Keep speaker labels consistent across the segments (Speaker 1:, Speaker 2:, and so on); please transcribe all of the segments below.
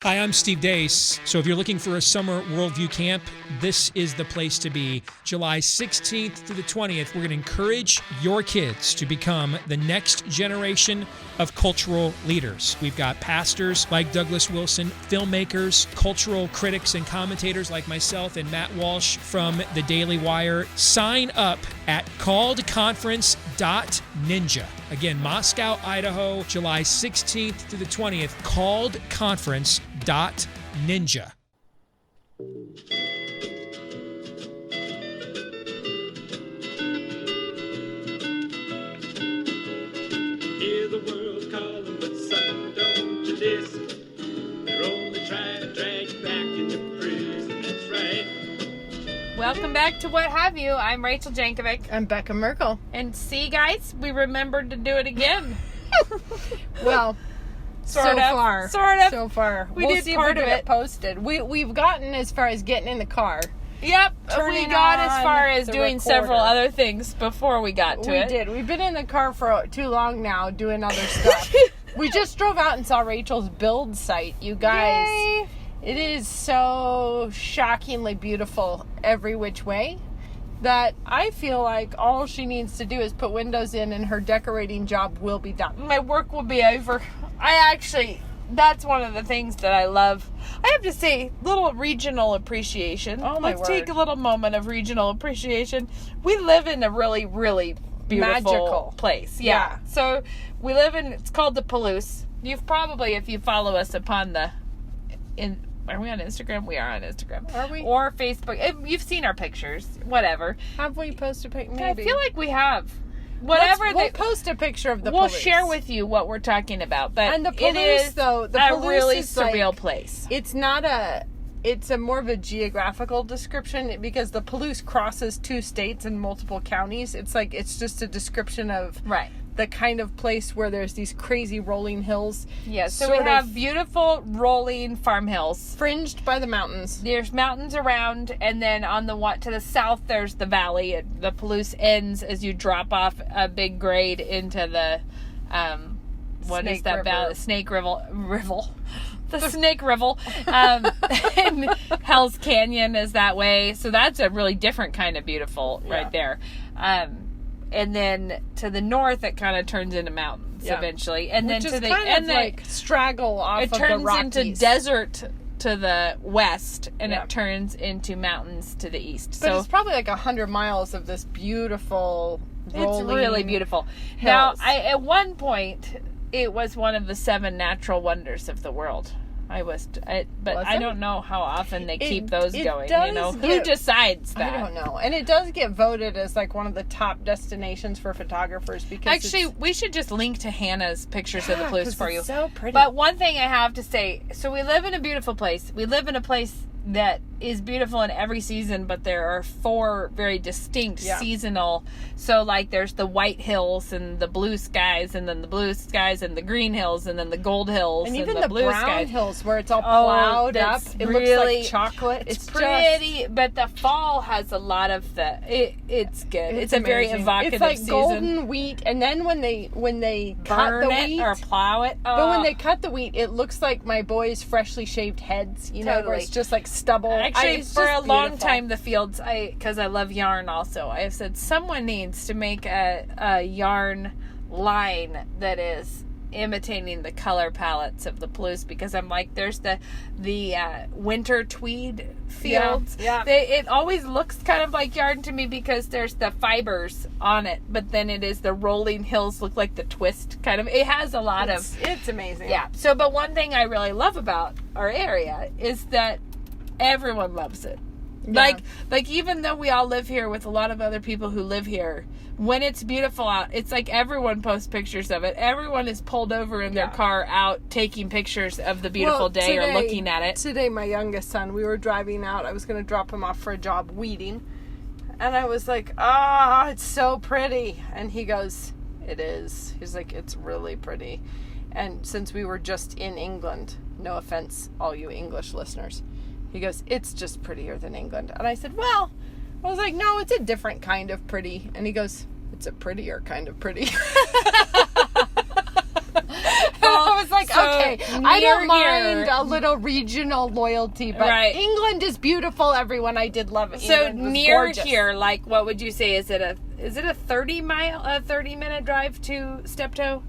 Speaker 1: Hi, I'm Steve Deace. So if you're looking for a summer worldview camp, this is the place to be. July 16th through the 20th, we're going to encourage your kids to become the next generation of cultural leaders. We've got pastors like Douglas Wilson, filmmakers, cultural critics and commentators like myself and Matt Walsh from the Daily Wire. Sign up at calledconference.ninja. Again, Moscow, Idaho, July 16th through the 20th, calledconference.ninja.
Speaker 2: Hear the world calling, but son, don't you listen. They're only trying to drag you back into prison, that's right.
Speaker 3: Welcome back to What Have You. I'm Rachel Jankovic.
Speaker 4: I'm Becca Merkel.
Speaker 3: And see, guys, we remembered to do it again.
Speaker 4: Well,
Speaker 3: Sort of.
Speaker 4: So far.
Speaker 3: We
Speaker 4: We'll
Speaker 3: did
Speaker 4: see
Speaker 3: part
Speaker 4: if we
Speaker 3: of
Speaker 4: get
Speaker 3: it.
Speaker 4: Posted. We've gotten as far as getting in the car.
Speaker 3: Yep, we
Speaker 4: Turning
Speaker 3: got as
Speaker 4: on
Speaker 3: far as
Speaker 4: the
Speaker 3: doing
Speaker 4: recorder.
Speaker 3: several other things before we got to
Speaker 4: We
Speaker 3: it.
Speaker 4: did. We've been in the car for too long now doing other stuff. We just drove out and saw Rachel's build site, you guys.
Speaker 3: Yay.
Speaker 4: It is so shockingly beautiful every which way that I feel like all she needs to do is put windows in and her decorating job will be done.
Speaker 3: My work will be over. That's one of the things that I love. I have to say, little regional appreciation.
Speaker 4: Oh, my
Speaker 3: Let's take
Speaker 4: word.
Speaker 3: a little moment of regional appreciation. We live in a really, really beautiful
Speaker 4: Magical
Speaker 3: place.
Speaker 4: Yeah.
Speaker 3: So we live in, it's called the Palouse. You've probably, if you follow us upon are we on Instagram? We are on Instagram.
Speaker 4: Are we?
Speaker 3: Or Facebook. You've seen our pictures. Whatever.
Speaker 4: Have we posted a picture?
Speaker 3: I feel like we have. Whatever.
Speaker 4: We'll post a picture of the
Speaker 3: We'll
Speaker 4: Palouse.
Speaker 3: share with you what we're talking about. But
Speaker 4: And the
Speaker 3: it
Speaker 4: Palouse,
Speaker 3: is
Speaker 4: though, the
Speaker 3: a
Speaker 4: Palouse
Speaker 3: really
Speaker 4: is
Speaker 3: surreal
Speaker 4: like-
Speaker 3: place.
Speaker 4: It's not it's a more of a geographical description because the Palouse crosses 2 states and multiple counties. It's just a description of
Speaker 3: Right.
Speaker 4: the kind of place where there's these crazy rolling hills.
Speaker 3: Yeah, so
Speaker 4: sort
Speaker 3: we have
Speaker 4: of
Speaker 3: beautiful rolling farm hills.
Speaker 4: fringed by the mountains.
Speaker 3: There's mountains around, and then on the one to the south, there's the valley. The Palouse ends as you drop off a big grade into the, what is
Speaker 4: Snake
Speaker 3: that
Speaker 4: River.
Speaker 3: valley? Snake River. The Snake River. And Hell's Canyon is that way. So that's a really different kind of beautiful right there. And then to the north, it kind of turns into mountains eventually. And
Speaker 4: Which
Speaker 3: then
Speaker 4: is
Speaker 3: to the
Speaker 4: kind
Speaker 3: and
Speaker 4: of
Speaker 3: the,
Speaker 4: like straggle off
Speaker 3: it
Speaker 4: of the
Speaker 3: turns
Speaker 4: Rockies.
Speaker 3: into desert to the west, and
Speaker 4: Yeah.
Speaker 3: it turns into mountains to the east.
Speaker 4: But
Speaker 3: so
Speaker 4: it's probably like 100 miles of this beautiful rolling
Speaker 3: it's really beautiful. Now,
Speaker 4: hills.
Speaker 3: at one point, it was one of the 7 natural wonders of the world. But
Speaker 4: Was
Speaker 3: I
Speaker 4: it?
Speaker 3: don't know how often they keep those
Speaker 4: it
Speaker 3: going.
Speaker 4: does
Speaker 3: You know, who
Speaker 4: get-
Speaker 3: decides that?
Speaker 4: I don't know. And it does get voted as like one of the top destinations for photographers because
Speaker 3: Actually, we should just link to Hannah's pictures of the Palouse for you.
Speaker 4: It's so pretty.
Speaker 3: But one thing I have to say, so we live in a beautiful place. We live in a place that is beautiful in every season, but there are 4 very distinct seasonal. So like there's the white hills and the blue skies, and then the blue skies and the green hills, and then the gold hills
Speaker 4: and even
Speaker 3: the
Speaker 4: the
Speaker 3: blue
Speaker 4: brown
Speaker 3: skies.
Speaker 4: hills where it's all plowed up.
Speaker 3: that's
Speaker 4: It
Speaker 3: really-
Speaker 4: looks like chocolate.
Speaker 3: It's pretty, but the fall has a lot of it's good. It's a very
Speaker 4: amazing.
Speaker 3: evocative
Speaker 4: It's like
Speaker 3: season.
Speaker 4: golden wheat, and then when they cut
Speaker 3: Burn
Speaker 4: the
Speaker 3: it
Speaker 4: wheat
Speaker 3: or plow it.
Speaker 4: but when they cut the wheat, it looks like my boys' freshly shaved heads. You know, where
Speaker 3: Totally.
Speaker 4: it's just like stubble.
Speaker 3: Actually,
Speaker 4: It's
Speaker 3: for
Speaker 4: just
Speaker 3: a long
Speaker 4: beautiful.
Speaker 3: time, the fields, because I love yarn also, I have said someone needs to make a yarn line that is imitating the color palettes of the Palouse, because I'm like, there's the winter tweed fields.
Speaker 4: Yeah.
Speaker 3: It always looks kind of like yarn to me because there's the fibers on it, but then it is the rolling hills look like the twist kind of. It has a lot of.
Speaker 4: It's amazing.
Speaker 3: Yeah. So, but one thing I really love about our area is that everyone loves it.
Speaker 4: Yeah.
Speaker 3: Like even though we all live here with a lot of other people who live here, when it's beautiful out, it's like everyone posts pictures of it. Everyone is pulled over in their car out taking pictures of the beautiful day or looking at it.
Speaker 4: Today, my youngest son, we were driving out. I was going to drop him off for a job weeding. And I was like, it's so pretty. And he goes, it is. He's like, it's really pretty. And since we were just in England, no offense, all you English listeners, he goes, it's just prettier than England. And I said, well, I was like, no, it's a different kind of pretty. And he goes, it's a prettier kind of pretty. I was like,
Speaker 3: So
Speaker 4: okay. I don't
Speaker 3: near
Speaker 4: mind a little regional loyalty, but
Speaker 3: Right.
Speaker 4: England is beautiful, everyone. I did love it.
Speaker 3: So
Speaker 4: England was
Speaker 3: near
Speaker 4: gorgeous.
Speaker 3: here, like, what would you say? Is it a 30-minute drive to Steptoe?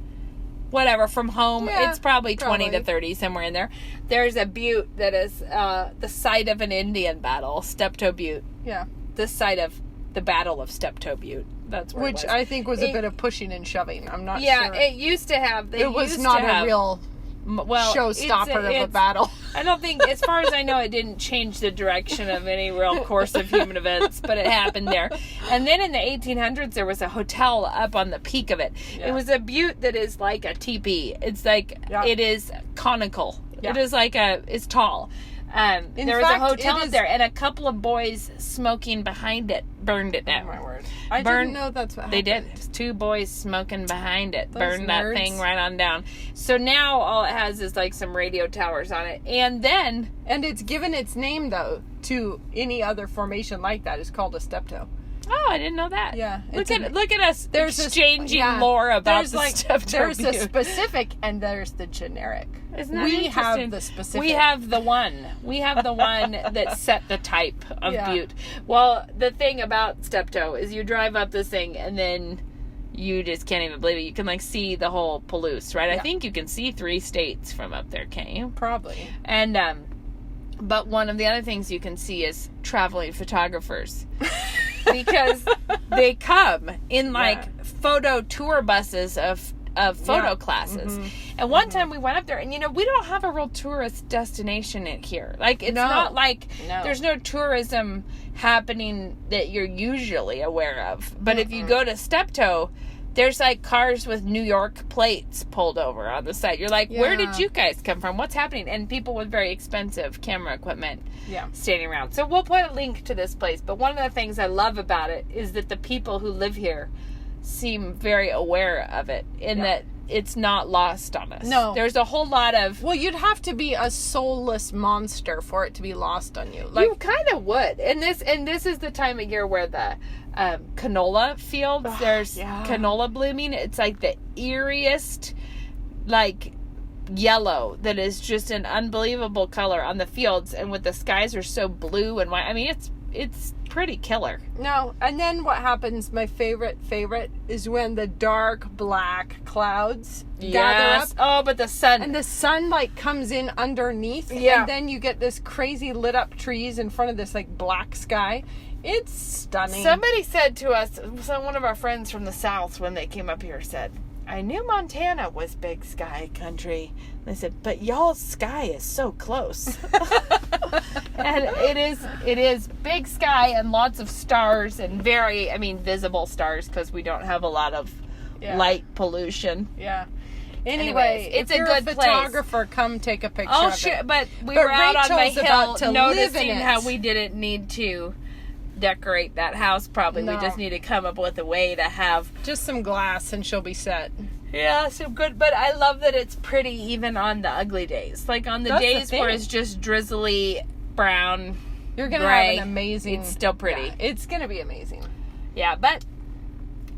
Speaker 3: Whatever, from home,
Speaker 4: Yeah,
Speaker 3: it's probably 20 to
Speaker 4: probably.
Speaker 3: 30, somewhere in there. There's a butte that is the site of an Indian battle, Steptoe Butte.
Speaker 4: Yeah.
Speaker 3: The site of the Battle of Steptoe Butte. That's where
Speaker 4: Which
Speaker 3: it was.
Speaker 4: I think was a bit of pushing and shoving. I'm not
Speaker 3: Yeah,
Speaker 4: sure.
Speaker 3: it used to have.
Speaker 4: It was not a real showstopper of a
Speaker 3: it's-
Speaker 4: battle.
Speaker 3: I don't think, as far as I know, it didn't change the direction of any real course of human events, but it happened there. And then in the 1800s, there was a hotel up on the peak of it.
Speaker 4: Yeah.
Speaker 3: It was a butte that is like a teepee. It's like,
Speaker 4: Yeah.
Speaker 3: it is conical.
Speaker 4: Yeah.
Speaker 3: It is like it's tall.
Speaker 4: In
Speaker 3: There was
Speaker 4: fact,
Speaker 3: a hotel
Speaker 4: it
Speaker 3: up
Speaker 4: is-
Speaker 3: there, and a couple of boys smoking behind it burned it down.
Speaker 4: Oh my word. I
Speaker 3: Burn-
Speaker 4: didn't know that's what
Speaker 3: They
Speaker 4: happened.
Speaker 3: did. Just 2 boys smoking behind it.
Speaker 4: Those
Speaker 3: Burned that
Speaker 4: nerds.
Speaker 3: thing right on down. So now all it has is like some radio towers on it. And then,
Speaker 4: And it's given its name, though, to any other formation like that. It's called a Steptoe.
Speaker 3: oh, I didn't know that.
Speaker 4: Yeah,
Speaker 3: Look
Speaker 4: it's
Speaker 3: at look at us
Speaker 4: There's a-
Speaker 3: exchanging
Speaker 4: yeah,
Speaker 3: lore about
Speaker 4: there's
Speaker 3: the
Speaker 4: like,
Speaker 3: Steptoe
Speaker 4: There's a
Speaker 3: Butte.
Speaker 4: specific and there's the generic.
Speaker 3: Isn't that
Speaker 4: We have
Speaker 3: interesting?
Speaker 4: the specific.
Speaker 3: We have the one. We have the one that set the type of
Speaker 4: Yeah.
Speaker 3: butte. Well, the thing about Steptoe is you drive up this thing and then you just can't even believe it. You can like see the whole Palouse, right? I
Speaker 4: Yeah.
Speaker 3: think you can see 3 states from up there, can't you?
Speaker 4: Probably.
Speaker 3: And but one of the other things you can see is traveling photographers. Because they come in like
Speaker 4: Yeah.
Speaker 3: photo tour buses of photo
Speaker 4: Yeah.
Speaker 3: classes.
Speaker 4: Mhm.
Speaker 3: And one time we went up there, and we don't have a real tourist destination in here. Like, it's
Speaker 4: No.
Speaker 3: not like
Speaker 4: No.
Speaker 3: there's no tourism happening that you're usually aware of. But if you go to Steptoe, there's like cars with New York plates pulled over on the side. You're like, where did
Speaker 4: Yeah.
Speaker 3: you guys come from? What's happening? And people with very expensive camera equipment
Speaker 4: Yeah.
Speaker 3: standing around. So we'll put a link to this place. But one of the things I love about it is that the people who live here seem very aware of it, in
Speaker 4: Yeah.
Speaker 3: that it's not lost on us.
Speaker 4: No.
Speaker 3: There's a whole lot of...
Speaker 4: Well, you'd have to be a soulless monster for it to be lost on you. Like,
Speaker 3: you kind of would. And this is the time of year where the canola fields, there's
Speaker 4: yeah.
Speaker 3: canola blooming. It's like the eeriest, like, yellow that is just an unbelievable color on the fields, and with the skies are so blue and white. I mean, it's pretty killer.
Speaker 4: no. And then what happens, my favorite, is when the dark black clouds gather up.
Speaker 3: Oh, but the sun.
Speaker 4: And the sun, like, comes in underneath.
Speaker 3: Yeah.
Speaker 4: And then you get this crazy lit up trees in front of this, like, black sky. It's stunning.
Speaker 3: Somebody said to us, one of our friends from the South, when they came up here, said, I knew Montana was big sky country. They said, but y'all's sky is so close. And it is big sky and lots of stars and visible stars, because we don't have a lot of
Speaker 4: Yeah.
Speaker 3: light pollution.
Speaker 4: Yeah.
Speaker 3: Anyways,
Speaker 4: Anyway,
Speaker 3: it's
Speaker 4: if
Speaker 3: a
Speaker 4: you're
Speaker 3: good
Speaker 4: a
Speaker 3: place.
Speaker 4: photographer, come take a picture
Speaker 3: Oh,
Speaker 4: of
Speaker 3: sure.
Speaker 4: it.
Speaker 3: But we
Speaker 4: But
Speaker 3: were out on the
Speaker 4: Rachel's
Speaker 3: hill
Speaker 4: about to live in
Speaker 3: noticing
Speaker 4: it.
Speaker 3: how we didn't need to decorate that house, probably.
Speaker 4: No.
Speaker 3: We just need to come up with a way to have...
Speaker 4: Just some glass and she'll be set.
Speaker 3: Yeah, some good, but I love that it's pretty even on the ugly days. Like on the
Speaker 4: That's the
Speaker 3: days where
Speaker 4: thing.
Speaker 3: it's just drizzly brown.
Speaker 4: You're going to
Speaker 3: Gray.
Speaker 4: have an amazing...
Speaker 3: It's still pretty.
Speaker 4: Yeah, it's going to be amazing.
Speaker 3: Yeah, but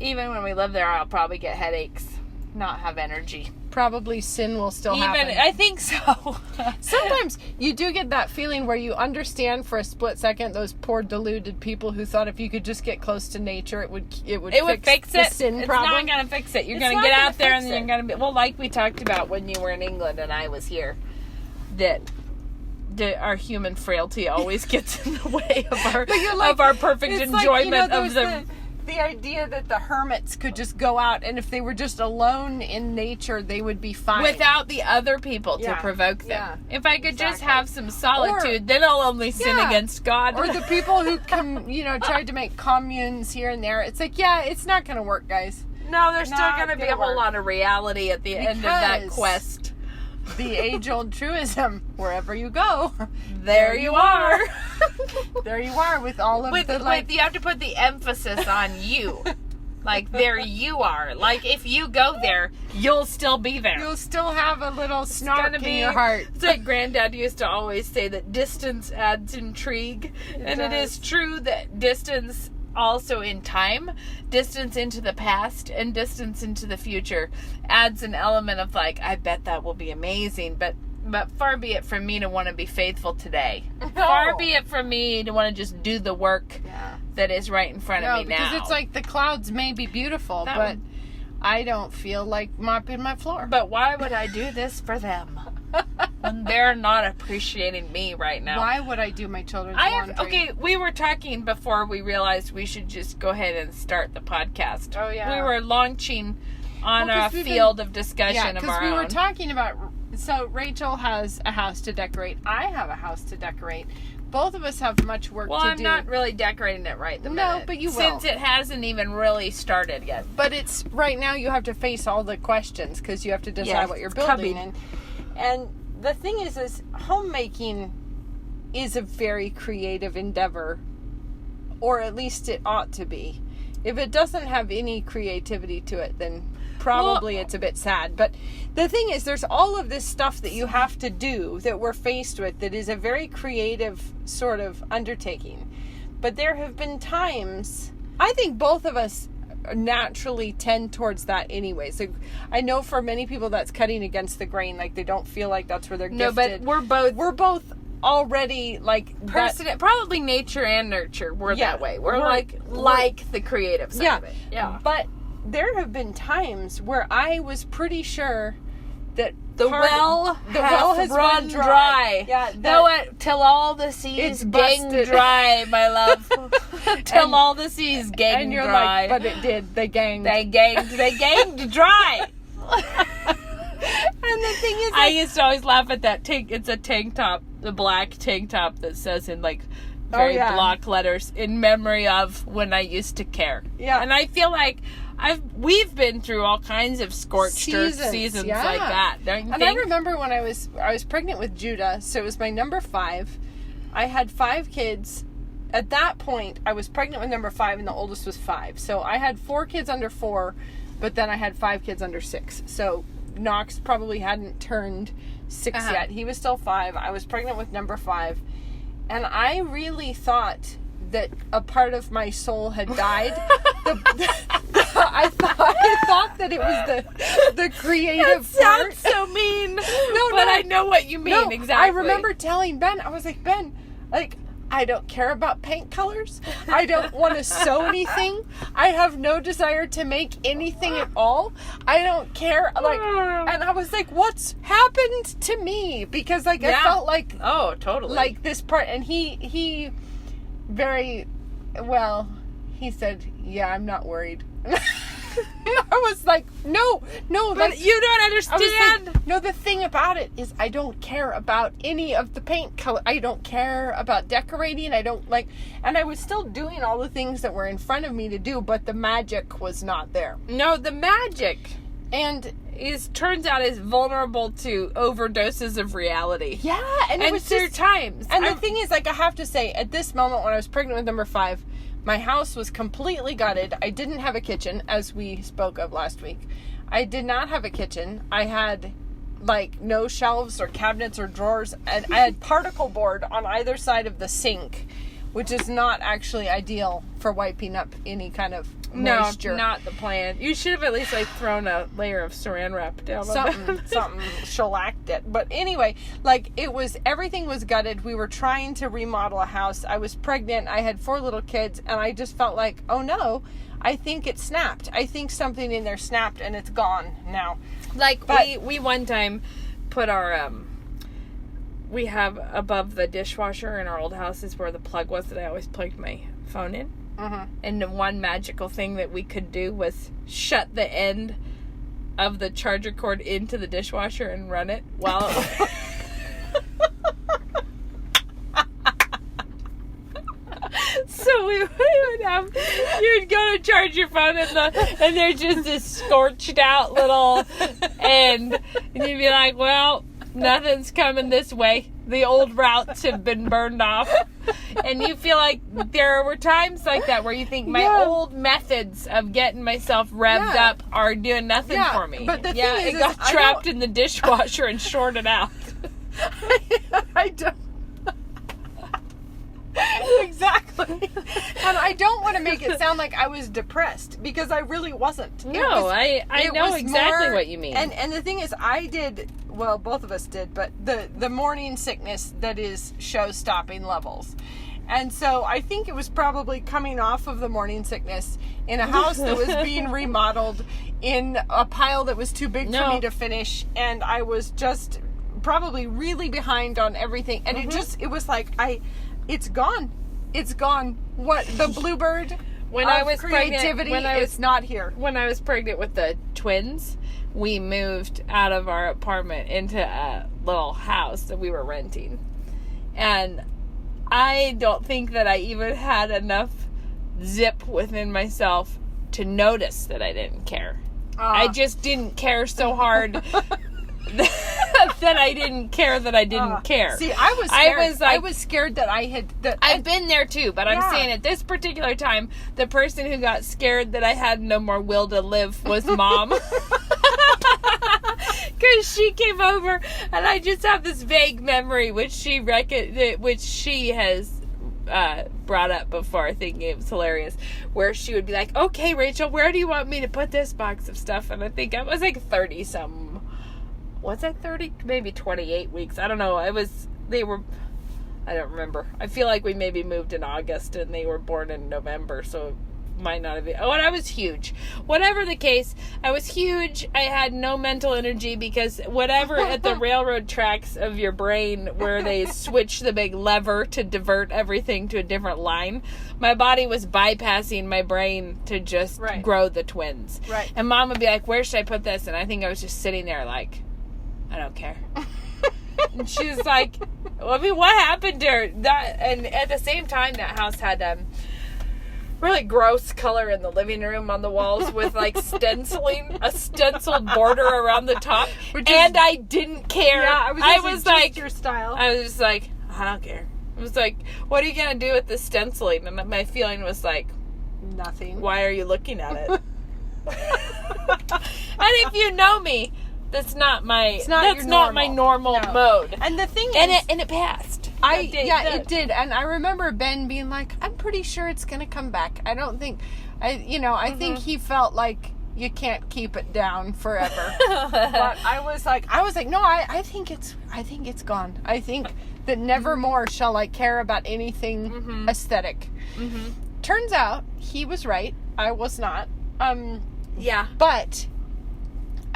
Speaker 3: even when we live there, I'll probably get headaches, not have energy.
Speaker 4: Probably sin will still happen.
Speaker 3: I think so.
Speaker 4: Sometimes you do get that feeling where you understand for a split second those poor deluded people who thought if you could just get close to nature, it would
Speaker 3: fix
Speaker 4: the
Speaker 3: it.
Speaker 4: sin
Speaker 3: It's
Speaker 4: problem.
Speaker 3: not gonna fix it. You're
Speaker 4: It's
Speaker 3: gonna
Speaker 4: not
Speaker 3: get
Speaker 4: gonna
Speaker 3: out there
Speaker 4: fix
Speaker 3: and you're
Speaker 4: it.
Speaker 3: gonna be like we talked about when you were in England and I was here, that our human frailty always gets in the way of our
Speaker 4: But you're like-
Speaker 3: of our perfect
Speaker 4: It's
Speaker 3: enjoyment
Speaker 4: there's
Speaker 3: of
Speaker 4: the idea that the hermits could just go out and if they were just alone in nature, they would be fine.
Speaker 3: without the other people to
Speaker 4: Yeah,
Speaker 3: provoke them.
Speaker 4: yeah,
Speaker 3: If I could just
Speaker 4: exactly.
Speaker 3: have some solitude, then I'll only sin
Speaker 4: Yeah.
Speaker 3: against God.
Speaker 4: Or the people who tried to make communes here and there. It's like, yeah, it's not going to work, guys.
Speaker 3: no, there's still
Speaker 4: Not
Speaker 3: going to be
Speaker 4: gonna
Speaker 3: a whole
Speaker 4: work.
Speaker 3: lot of reality at the end of that
Speaker 4: Because-
Speaker 3: quest.
Speaker 4: The age-old truism: wherever you go,
Speaker 3: There you are.
Speaker 4: there you are with all of
Speaker 3: with you have to put the emphasis on you. Like, there you are. Like, if you go there, you'll still be there.
Speaker 4: You'll still have a little
Speaker 3: It's
Speaker 4: snark
Speaker 3: gonna
Speaker 4: in your heart.
Speaker 3: It's like Granddad used to always say that distance adds intrigue. And it is
Speaker 4: does.
Speaker 3: true that distance also in time, distance into the past and distance into the future adds an element of like, I bet that will be amazing, but far be it from me to want to be faithful today.
Speaker 4: No.
Speaker 3: Far be it from me to want to just do the work that is right in front of me now.
Speaker 4: Because it's like the clouds may be beautiful, but I don't feel like mopping my floor.
Speaker 3: But why would I do this for them when they're not appreciating me right now?
Speaker 4: Why would I do my children's laundry?
Speaker 3: Okay, we were talking before we realized we should just go ahead and start the podcast.
Speaker 4: Oh, yeah.
Speaker 3: We were launching on a field of discussion of our own.
Speaker 4: because we were talking about... So, Rachel has a house to decorate. I have a house to decorate. Both of us have much work to do.
Speaker 3: Well, I'm not really decorating it right the minute.
Speaker 4: No, but you will.
Speaker 3: Since it hasn't even really started yet.
Speaker 4: But it's... Right now, you have to face all the questions because you have to decide what you're building. And the thing is homemaking is a very creative endeavor. Or at least it ought to be. If it doesn't have any creativity to it, then probably it's a bit sad. But the thing is, there's all of this stuff that you have to do that we're faced with that is a very creative sort of undertaking. But there have been times, I think both of us naturally tend towards that anyways. Like, I know for many people that's cutting against the grain, like they don't feel like that's where they're gifted.
Speaker 3: No, but
Speaker 4: we're both already like
Speaker 3: probably nature and nurture. We're that way. We're like the creative side of it. Yeah.
Speaker 4: But there have been times where I was pretty sure that
Speaker 3: the well has run dry.
Speaker 4: Yeah.
Speaker 3: Till all the seas gang dry, my love. Till all the seas gang dry.
Speaker 4: And you're like, but it did. They ganged.
Speaker 3: They ganged dry.
Speaker 4: And the thing is,
Speaker 3: I used to always laugh at that tank. It's a tank top, the black tank top that says in like very block letters, in memory of when I used to care.
Speaker 4: Yeah.
Speaker 3: And I feel like we've been through all kinds of scorched seasons like that. Don't you think?
Speaker 4: I remember when I was pregnant with Judah, so it was my number 5. I had 5 kids. At that point, I was pregnant with number 5, and the oldest was 5. So I had 4 kids under 4, but then I had 5 kids under 6. So Knox probably hadn't turned 6 yet. He was still 5. I was pregnant with number 5. And I really thought that a part of my soul had died. I thought that it was the creative part.
Speaker 3: That sounds so mean. But I know what you mean, exactly.
Speaker 4: I remember telling Ben, I was like, Ben, like, I don't care about paint colors. I don't want to sew anything. I have no desire to make anything at all. I don't care. Like, and I was like, what's happened to me? Because like, I felt like,
Speaker 3: oh, totally,
Speaker 4: like this part. And he very well, he said, yeah, I'm not worried. I was like, no,
Speaker 3: but you don't understand.
Speaker 4: Like, no, the thing about it is I don't care about any of the paint color. I don't care about decorating. I don't like, and I was still doing all the things that were in front of me to do, but the magic was not there.
Speaker 3: No, the magic
Speaker 4: and
Speaker 3: turns out is vulnerable to overdoses of reality.
Speaker 4: Yeah, and it was
Speaker 3: just times.
Speaker 4: And the thing is, like, I have to say, at this moment when I was pregnant with number 5, my house was completely gutted. I didn't have a kitchen, as we spoke of last week. I did not have a kitchen. I had, like, no shelves or cabinets or drawers. And I had particle board on either side of the sink, which is not actually ideal for wiping up any kind of moisture.
Speaker 3: No, not the plan. You should have at least, like, thrown a layer of saran wrap down
Speaker 4: something shellacked it. But anyway, like, everything was gutted. We were trying to remodel a house. I was pregnant. I had 4 little kids, and I just felt like, oh no, I think it snapped. I think something in there snapped, and it's gone now.
Speaker 3: Like, we one time put our, we have above the dishwasher in our old house is where the plug was that I always plugged my phone in.
Speaker 4: Mm-hmm.
Speaker 3: And the one magical thing that we could do was shut the end of the charger cord into the dishwasher and run it while it So we would have, you'd go to charge your phone and there's just this scorched out little end, and you'd be like, well, nothing's coming this way. The old routes have been burned off. And you feel like there were times like that where you think my old methods of getting myself revved up are doing nothing for me.
Speaker 4: But the thing is,
Speaker 3: it got trapped in the dishwasher and shorted out.
Speaker 4: I don't. Exactly. And I don't want to make it sound like I was depressed, because I really wasn't.
Speaker 3: No, I know exactly what you mean.
Speaker 4: And the thing is, I did, well, both of us did, but the morning sickness that is show-stopping levels. And so I think it was probably coming off of the morning sickness in a house that was being remodeled, in a pile that was too big for me to finish, and I was just probably really behind on everything. And it was like, it's gone. It's gone. What, the bluebird
Speaker 3: when
Speaker 4: of
Speaker 3: I was
Speaker 4: creativity is not here.
Speaker 3: When I was pregnant with the twins, we moved out of our apartment into a little house that we were renting. And I don't think that I even had enough zip within myself to notice that I didn't care. I just didn't care so hard that I didn't care that I didn't care.
Speaker 4: See, I was scared. I was scared that I had...
Speaker 3: I've been there too, but I'm saying at this particular time, the person who got scared that I had no more will to live was Mom. Because she came over, and I just have this vague memory, which she has brought up before, thinking it was hilarious, where she would be like, okay, Rachel, where do you want me to put this box of stuff? And I think I was like 30-something. Was I 30? Maybe 28 weeks. I don't know. I don't remember. I feel like we maybe moved in August and they were born in November, so it might not have been. Oh, and I was huge. Whatever the case, I was huge. I had no mental energy, because whatever at the railroad tracks of your brain where they switch the big lever to divert everything to a different line, my body was bypassing my brain to just grow the twins.
Speaker 4: Right.
Speaker 3: And Mom would be like, where should I put this? And I think I was just sitting there like, I don't care. And she's like, well, I mean, what happened to her? And at the same time, that house had really gross color in the living room on the walls with like a stenciled border around the top. And I didn't care.
Speaker 4: Yeah, I was like, your style.
Speaker 3: I was just like, I don't care. It was like, what are you going to do with the stenciling? And my feeling was like,
Speaker 4: nothing.
Speaker 3: Why are you looking at it? And if you know me, that's not my normal mode.
Speaker 4: And the thing is,
Speaker 3: and it passed.
Speaker 4: It did. And I remember Ben being like, I'm pretty sure it's going to come back. I don't think, I think he felt like you can't keep it down forever. But I was like, no, I think it's gone. I think that never more shall I care about anything aesthetic. Mm-hmm. Turns out he was right. I was not. But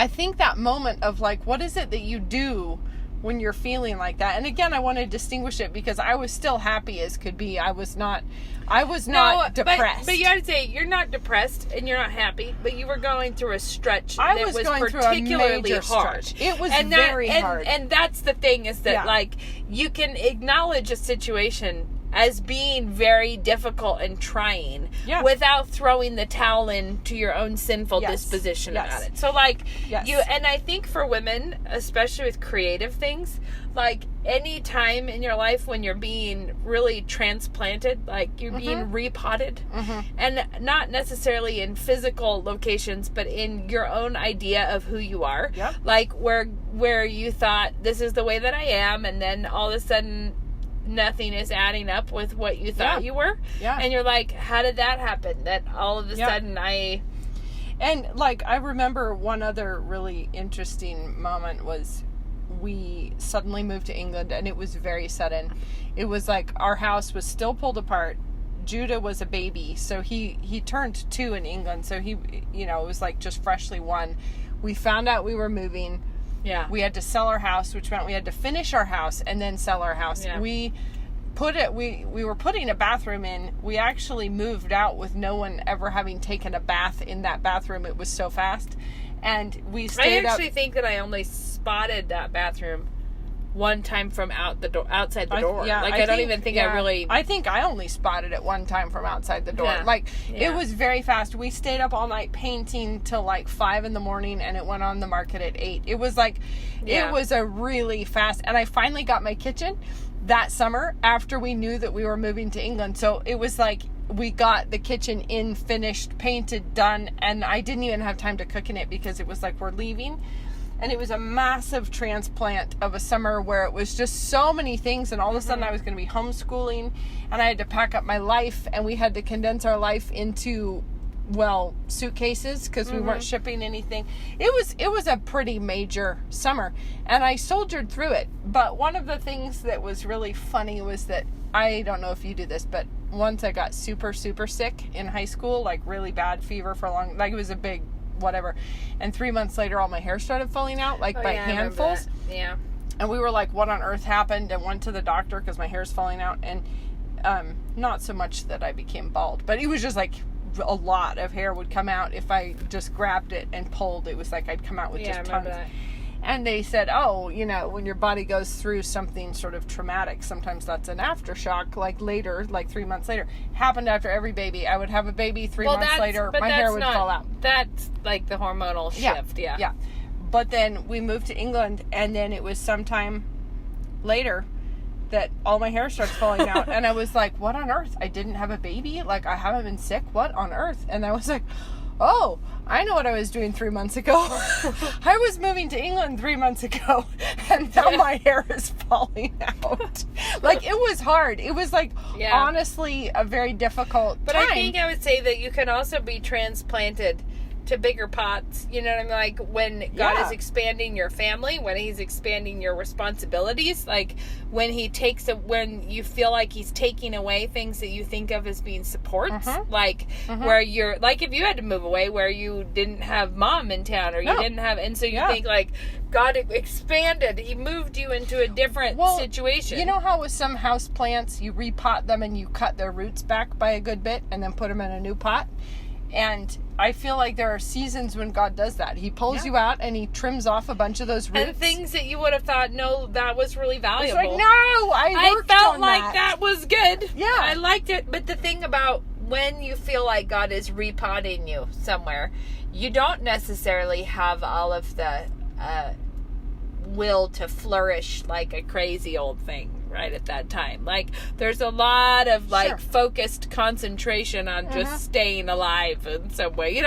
Speaker 4: I think that moment of like, what is it that you do when you're feeling like that? And again, I want to distinguish it, because I was still happy as could be. I was not depressed.
Speaker 3: But you have to say, you're not depressed and you're not happy, but you were going through a stretch
Speaker 4: that
Speaker 3: was
Speaker 4: going
Speaker 3: particularly
Speaker 4: through a major
Speaker 3: hard.
Speaker 4: Stretch. It was very hard.
Speaker 3: And that's the thing, is that like, you can acknowledge a situation as being very difficult and trying without throwing the towel in to your own sinful disposition about it. So like and I think for women, especially with creative things, like any time in your life when you're being really transplanted, like you're being repotted, and not necessarily in physical locations, but in your own idea of who you are, like where you thought this is the way that I am, and then all of a sudden nothing is adding up with what you thought you were. Yeah. And you're like, how did that happen? That all of a sudden
Speaker 4: And like, I remember one other really interesting moment was we suddenly moved to England, and it was very sudden. It was like our house was still pulled apart. Judah was a baby, so he turned 2 in England, so he, it was like just freshly 1. We found out we were moving. Yeah. We had to sell our house, which meant we had to finish our house and then sell our house. Yeah. We were putting a bathroom in. We actually moved out with no one ever having taken a bath in that bathroom. It was so fast. And we stayed
Speaker 3: think that I only spotted that bathroom one time from outside the door. I don't even think I really...
Speaker 4: I think I only spotted it one time from outside the door. Yeah. It was very fast. We stayed up all night painting till like 5 a.m, and it went on the market at 8. It was like, it was a really fast... And I finally got my kitchen that summer after we knew that we were moving to England. So it was like, we got the kitchen in, finished, painted, done, and I didn't even have time to cook in it, because it was like, we're leaving. And it was a massive transplant of a summer where it was just so many things. And all of a sudden I was going to be homeschooling, and I had to pack up my life, and we had to condense our life into, suitcases, because we weren't shipping anything. It was a pretty major summer, and I soldiered through it. But one of the things that was really funny was that, I don't know if you do this, but once I got super, super sick in high school, like really bad fever for a long, like it was a big whatever. And 3 months later, all my hair started falling out, by handfuls.
Speaker 3: Yeah.
Speaker 4: And we were like, what on earth happened? And went to the doctor because my hair's falling out. And not so much that I became bald, but it was just like a lot of hair would come out if I just grabbed it and pulled. It was like I'd come out with just tons.
Speaker 3: That.
Speaker 4: And they said, when your body goes through something sort of traumatic, sometimes that's an aftershock, like later, like 3 months later. Happened after every baby. I would have a baby, 3 months later, my hair would fall out.
Speaker 3: That's like the hormonal shift,
Speaker 4: Yeah. But then we moved to England, and then it was sometime later that all my hair starts falling out. And I was like, what on earth? I didn't have a baby? Like, I haven't been sick? What on earth? And I was like, oh, I know what I was doing 3 months ago. I was moving to England 3 months ago, and now my hair is falling out. Like, it was hard. It was like, honestly, a very difficult
Speaker 3: But
Speaker 4: time.
Speaker 3: I think I would say that you can also be transplanted to bigger pots. You know what I mean? Like, when God is expanding your family, when he's expanding your responsibilities, like when when you feel like he's taking away things that you think of as being supports, where you're, like if you had to move away where you didn't have mom in town, or you didn't have, and so you think like, God expanded, he moved you into a different situation.
Speaker 4: You know how with some house plants, you repot them and you cut their roots back by a good bit and then put them in a new pot? And I feel like there are seasons when God does that. He pulls you out and he trims off a bunch of those roots.
Speaker 3: And things that you would have thought, no, that was really valuable.
Speaker 4: It's like, no, I
Speaker 3: felt like that was good.
Speaker 4: Yeah.
Speaker 3: I liked it. But the thing about when you feel like God is repotting you somewhere, you don't necessarily have all of the will to flourish like a crazy old thing right at that time. Like, there's a lot of focused concentration on just staying alive in some way,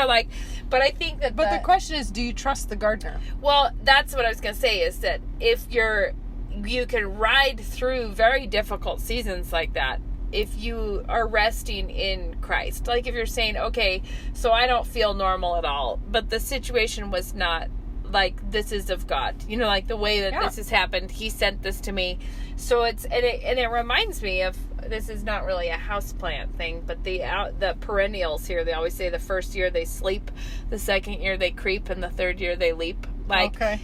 Speaker 3: but I think that
Speaker 4: the question is, do you trust the gardener?
Speaker 3: Well, that's what I was gonna say, is that if you can ride through very difficult seasons like that if you are resting in Christ. Like, if you're saying, okay, so I don't feel normal at all, but the situation was not like, this is of God, like the way that this has happened, he sent this to me. So it reminds me of, this is not really a houseplant thing, but the perennials here, they always say the first year they sleep, the second year they creep, and the third year they leap.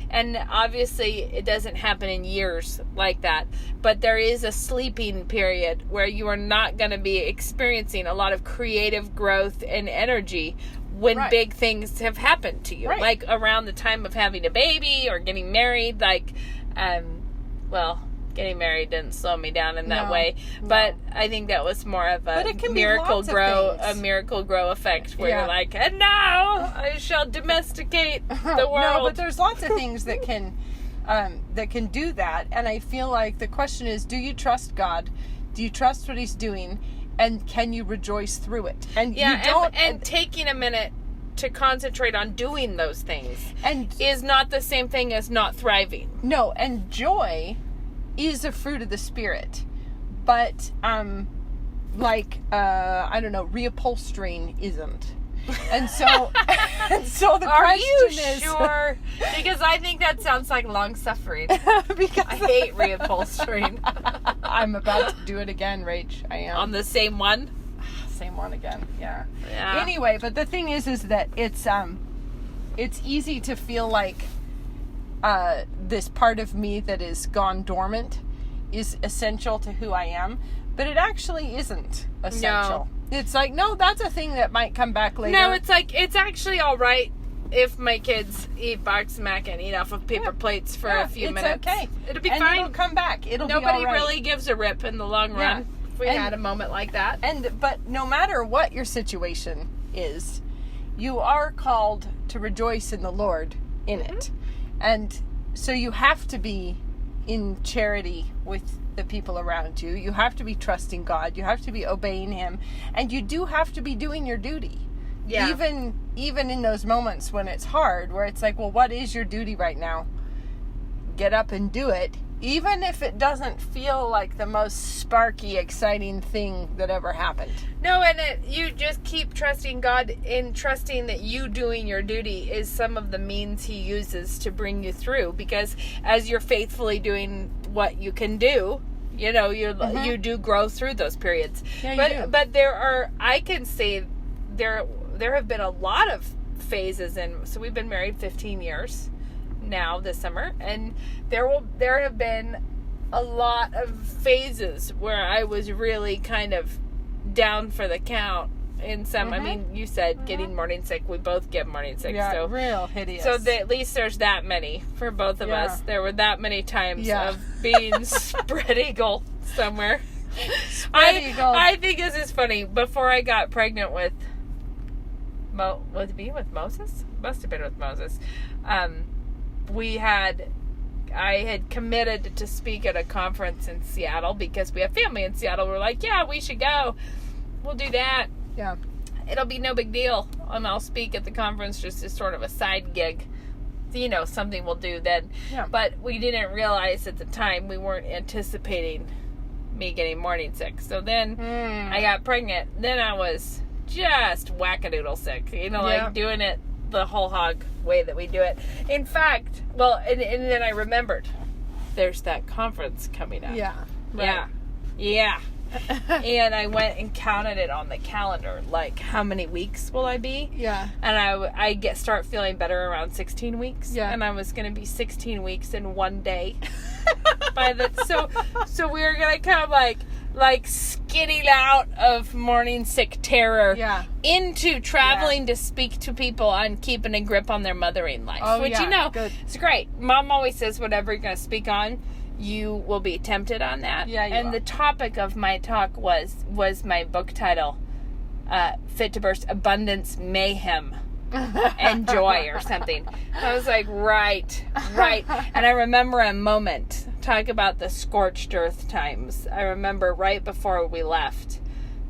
Speaker 3: And obviously it doesn't happen in years like that, but there is a sleeping period where you are not going to be experiencing a lot of creative growth and energy when big things have happened to you, like around the time of having a baby or getting married. Getting married didn't slow me down in that way, but I think that was more of a miracle grow effect, where you're like, and now I shall domesticate the world.
Speaker 4: No, but there's lots of things that can do that, and I feel like the question is, do you trust God? Do you trust what he's doing? And can you rejoice through it? And you don't.
Speaker 3: And taking a minute to concentrate on doing those things is not the same thing as not thriving.
Speaker 4: No, and joy is a fruit of the Spirit, but I don't know, reupholstering isn't. And so the question is,
Speaker 3: sure? Because I think that sounds like long suffering. Because I hate reupholstering.
Speaker 4: I'm about to do it again, Rach. I am.
Speaker 3: On the same one?
Speaker 4: Same one again. Yeah. Anyway, but the thing is that it's easy to feel like this part of me that is gone dormant is essential to who I am, but it actually isn't essential. No. It's like, no, that's a thing that might come back later.
Speaker 3: No, it's like, it's actually all right if my kids eat box mac and eat off of paper plates for a few minutes.
Speaker 4: It's okay.
Speaker 3: It'll be fine.
Speaker 4: It'll come back.
Speaker 3: Nobody really gives a rip in the long run if we had a moment like that.
Speaker 4: But no matter what your situation is, you are called to rejoice in the Lord in it. And so you have to be in charity with the people around you. You have to be trusting God. You have to be obeying him. And you do have to be doing your duty.
Speaker 3: Yeah.
Speaker 4: Even in those moments when it's hard, where it's like, well, what is your duty right now? Get up and do it. Even if it doesn't feel like the most sparky, exciting thing that ever happened.
Speaker 3: No, and you just keep trusting God in trusting that you doing your duty is some of the means He uses to bring you through. Because as you're faithfully doing what you can do, you know, you do grow through those periods.
Speaker 4: Yeah, you do.
Speaker 3: But I can say there have been a lot of phases, and so we've been married 15 years now this summer, and there have been a lot of phases where I was really kind of down for the count in some. I mean, you said getting morning sick. We both get morning sick.
Speaker 4: Yeah,
Speaker 3: so
Speaker 4: real hideous.
Speaker 3: So at least there's that many for both of us. There were that many times of being spread eagle somewhere. I think this is funny. Before I got pregnant with Moses? Must have been with Moses. I had committed to speak at a conference in Seattle because we have family in Seattle. We're like, yeah, we should go. We'll do that.
Speaker 4: Yeah.
Speaker 3: It'll be no big deal. And I'll speak at the conference just as sort of a side gig. You know, something we'll do then.
Speaker 4: Yeah.
Speaker 3: But we didn't realize at the time we weren't anticipating me getting morning sick. So then I got pregnant. Then I was just wackadoodle sick. You know, like doing it the whole hog way that we do it. In fact, well, and then I remembered there's that conference coming up.
Speaker 4: Yeah. Right.
Speaker 3: Yeah. And I went and counted it on the calendar. Like, how many weeks will I be?
Speaker 4: Yeah.
Speaker 3: And I start feeling better around 16 weeks.
Speaker 4: Yeah.
Speaker 3: And I was going to be 16 weeks in one day. So we were going to kind of like skidding out of morning sick terror into traveling to speak to people on keeping a grip on their mothering life. Which, you know, it's great. Mom always says whatever you're going to speak on, you will be tempted on that.
Speaker 4: Yeah,
Speaker 3: and the topic of my talk was my book title, Fit to Burst, Abundance, Mayhem, and Joy or something. I was like, right. And I remember a moment, talk about the scorched earth times. I remember right before we left,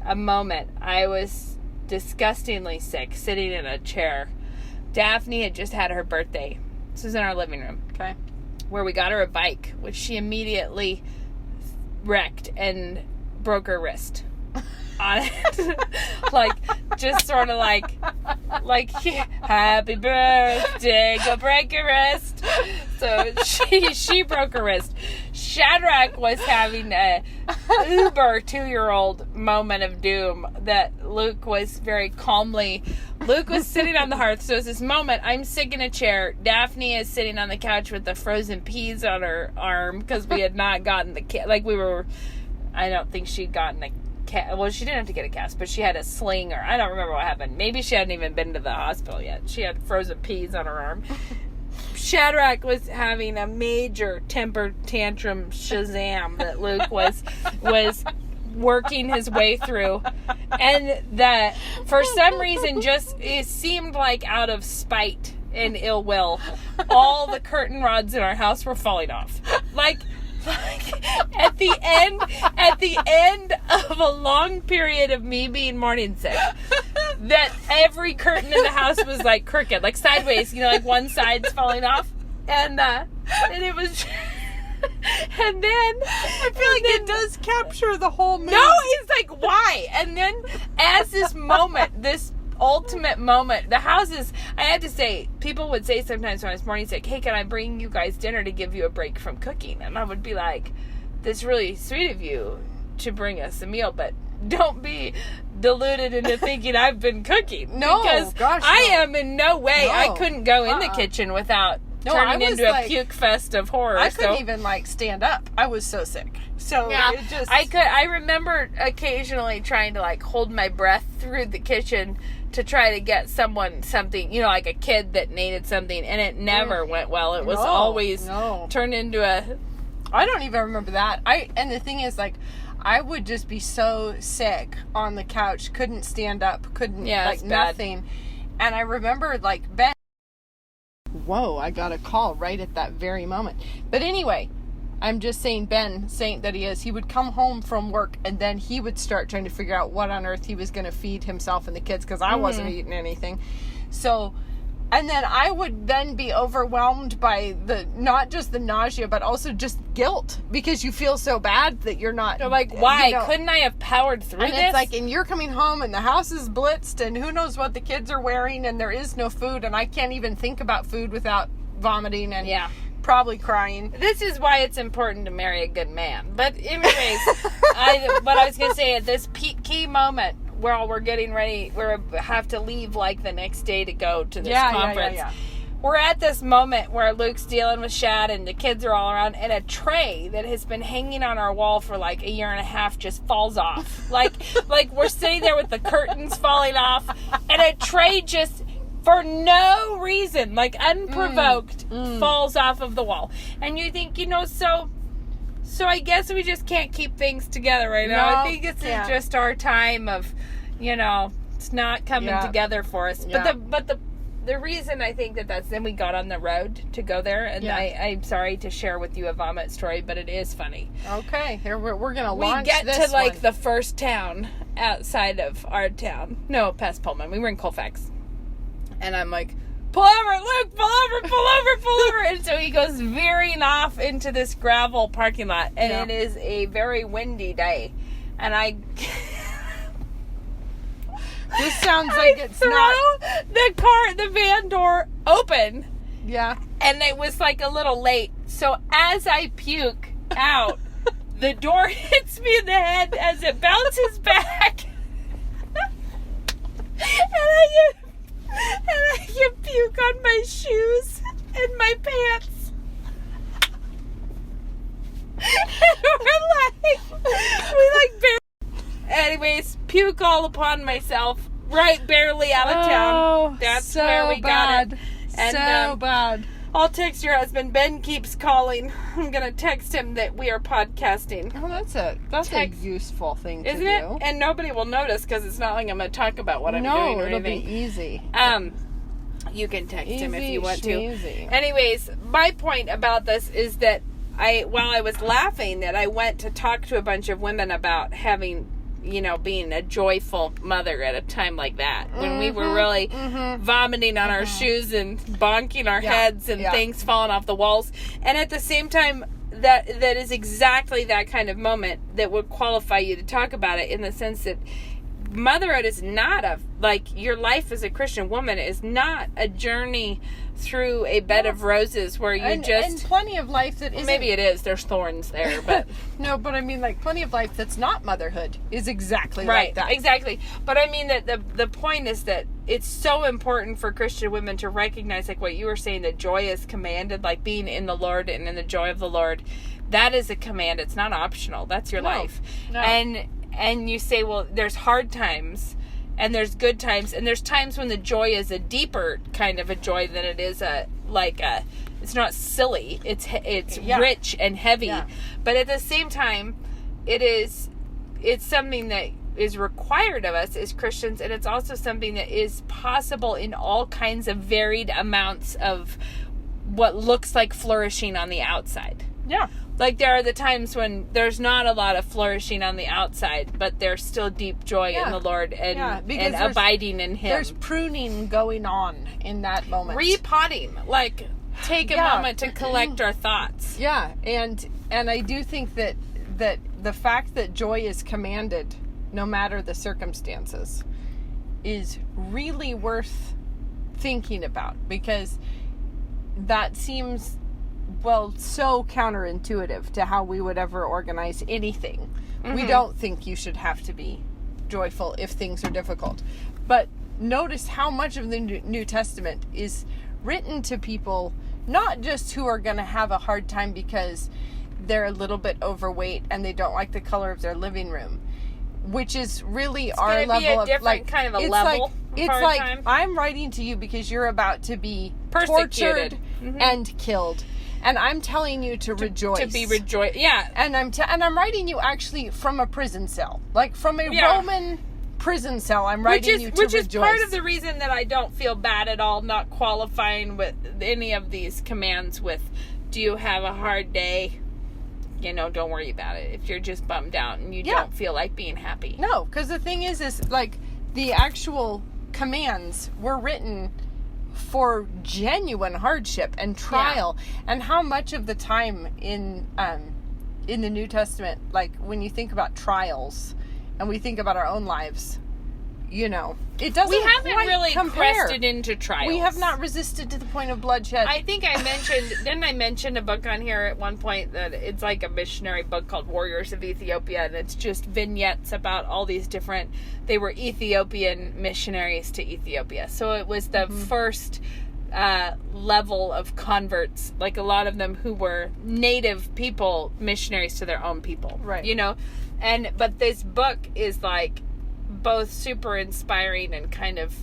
Speaker 3: a moment, I was disgustingly sick, sitting in a chair. Daphne had just had her birthday. This was in our living room.
Speaker 4: Okay.
Speaker 3: Where we got her a bike, which she immediately wrecked and broke her wrist on it. Like, just sort of like, happy birthday, go break your wrist. So she broke her wrist. Shadrach was having a uber 2-year-old moment of doom that Luke was very calmly. Luke was sitting on the hearth, so it's this moment. I'm sick in a chair. Daphne is sitting on the couch with the frozen peas on her arm because we had not gotten I don't think she'd gotten a cast. Well, she didn't have to get a cast, but she had a sling, or I don't remember what happened. Maybe she hadn't even been to the hospital yet. She had frozen peas on her arm. Shadrach was having a major temper tantrum Shazam that Luke was working his way through, and that for some reason it seemed like out of spite and ill will, all the curtain rods in our house were falling off. Like at the end of a long period of me being morning sick, that every curtain in the house was like crooked, like sideways, you know, like one side's falling off, and it was. And then
Speaker 4: I feel like it does capture the whole movie.
Speaker 3: No, it's like, why? And then as this ultimate moment, the house is, I had to say, people would say sometimes when I was morning sick, hey, can I bring you guys dinner to give you a break from cooking? And I would be like, that's really sweet of you to bring us a meal, but don't be deluded into thinking I've been cooking.
Speaker 4: No,
Speaker 3: because
Speaker 4: gosh, no.
Speaker 3: I am in no way.
Speaker 4: No.
Speaker 3: I couldn't go in the kitchen without turning into a puke fest of horror.
Speaker 4: I couldn't even stand up. I was so sick. So
Speaker 3: yeah,
Speaker 4: it just...
Speaker 3: I remember occasionally trying to like hold my breath through the kitchen to try to get someone something, you know, like a kid that needed something, and it never went well. It was always turned into a...
Speaker 4: I don't even remember that. And the thing is, like, I would just be so sick on the couch, couldn't stand up, couldn't, like, nothing. And I remember, like, Ben... Whoa, I got a call right at that very moment. But anyway, I'm just saying, Ben, saint that he is, he would come home from work and then he would start trying to figure out what on earth he was going to feed himself and the kids, because I wasn't eating anything. So, and then I would then be overwhelmed by not just the nausea, but also just guilt, because you feel so bad that you're not.
Speaker 3: You're like, why? Couldn't I have powered through
Speaker 4: and
Speaker 3: this?
Speaker 4: It's like, and you're coming home and the house is blitzed and who knows what the kids are wearing and there is no food and I can't even think about food without vomiting and probably crying.
Speaker 3: This is why it's important to marry a good man. But anyways, what I was going to say, at this key moment where we're getting ready, we have to leave like the next day to go to this conference. We're at this moment where Luke's dealing with Shad and the kids are all around, and a tray that has been hanging on our wall for like a year and a half just falls off. Like we're sitting there with the curtains falling off, and a tray just, for no reason, like unprovoked, falls off of the wall. And you think, so I guess we just can't keep things together right now.
Speaker 4: No,
Speaker 3: I think it's just our time of, it's not coming together for us.
Speaker 4: Yeah.
Speaker 3: But the reason I think that's, then we got on the road to go there, and I'm sorry to share with you a vomit story, but it is funny.
Speaker 4: Okay, here we're going to launch
Speaker 3: this. We get to
Speaker 4: one.
Speaker 3: the first town outside of our town. No, past Pullman. We were in Colfax. And I'm like, pull over, Luke, pull over, pull over, pull over. And so he goes veering off into this gravel parking lot. And it is a very windy day. And
Speaker 4: this sounds like it's not.
Speaker 3: The van door open.
Speaker 4: Yeah.
Speaker 3: And it was like a little late. So as I puke out, the door hits me in the head as it bounces back. And I get puke on my shoes and my pants. And anyways, puke all upon myself, right, barely out of town. That's
Speaker 4: so
Speaker 3: where we
Speaker 4: bad.
Speaker 3: got it. And,
Speaker 4: so bad.
Speaker 3: I'll text your husband. Ben keeps calling. I'm gonna text him that we are podcasting.
Speaker 4: Oh, that's a useful thing to do.
Speaker 3: Isn't it? And nobody will notice because it's not like I'm gonna talk about what I'm doing or
Speaker 4: it'll
Speaker 3: anything.
Speaker 4: be easy.
Speaker 3: You can text him if you want to.
Speaker 4: Schmeezy.
Speaker 3: Anyways, my point about this is that while I was laughing, that I went to talk to a bunch of women about having, being a joyful mother at a time like that, when we were really vomiting on our shoes and bonking our heads and things falling off the walls. And at the same time, that is exactly that kind of moment that would qualify you to talk about it, in the sense that motherhood is not your life as a Christian woman is not a journey through a bed of roses where you
Speaker 4: and plenty of life that isn't.
Speaker 3: Maybe it is. There's thorns there, but
Speaker 4: no. But I mean, plenty of life that's not motherhood is exactly like that.
Speaker 3: Exactly. But I mean that the point is that it's so important for Christian women to recognize, like what you were saying, that joy is commanded, like being in the Lord and in the joy of the Lord. That is a command. It's not optional. That's your life.
Speaker 4: No.
Speaker 3: And you say, well, there's hard times and there's good times, and there's times when the joy is a deeper kind of a joy than it is it's not silly. It's rich and heavy. Yeah. But at the same time, it's something that is required of us as Christians, and it's also something that is possible in all kinds of varied amounts of what looks like flourishing on the outside.
Speaker 4: Yeah.
Speaker 3: Like, there are the times when there's not a lot of flourishing on the outside, but there's still deep joy in the Lord and abiding in Him.
Speaker 4: There's pruning going on in that moment.
Speaker 3: Repotting. Like, take a moment to collect our thoughts.
Speaker 4: Yeah, and I do think that the fact that joy is commanded, no matter the circumstances, is really worth thinking about, because that seems so counterintuitive to how we would ever organize anything. Mm-hmm. We don't think you should have to be joyful if things are difficult. But notice how much of the New Testament is written to people, not just who are going to have a hard time because they're a little bit overweight and they don't like the color of their living room, which is really our level of
Speaker 3: kind of a level.
Speaker 4: It's like I'm writing to you because you're about to be tortured and killed. And I'm telling you to rejoice.
Speaker 3: To be rejoiced, yeah.
Speaker 4: And I'm writing you actually from a prison cell, like from a Roman prison cell. I'm writing you to rejoice. Which is
Speaker 3: part of the reason that I don't feel bad at all, not qualifying with any of these commands with, do you have a hard day? don't worry about it. If you're just bummed out and you don't feel like being happy.
Speaker 4: No, because the thing is like the actual commands were written for genuine hardship and trial. And how much of the time in the New Testament, like when you think about trials and we think about our own lives, it doesn't.
Speaker 3: We haven't
Speaker 4: quite
Speaker 3: really
Speaker 4: compare.
Speaker 3: crested into trials.
Speaker 4: We have not resisted to the point of bloodshed.
Speaker 3: I think didn't I mention a book on here at one point that it's like a missionary book called Warriors of Ethiopia, and it's just vignettes about all these different, they were Ethiopian missionaries to Ethiopia. So it was the first level of converts, like a lot of them who were native people, missionaries to their own people.
Speaker 4: Right.
Speaker 3: But this book is like both super inspiring and kind of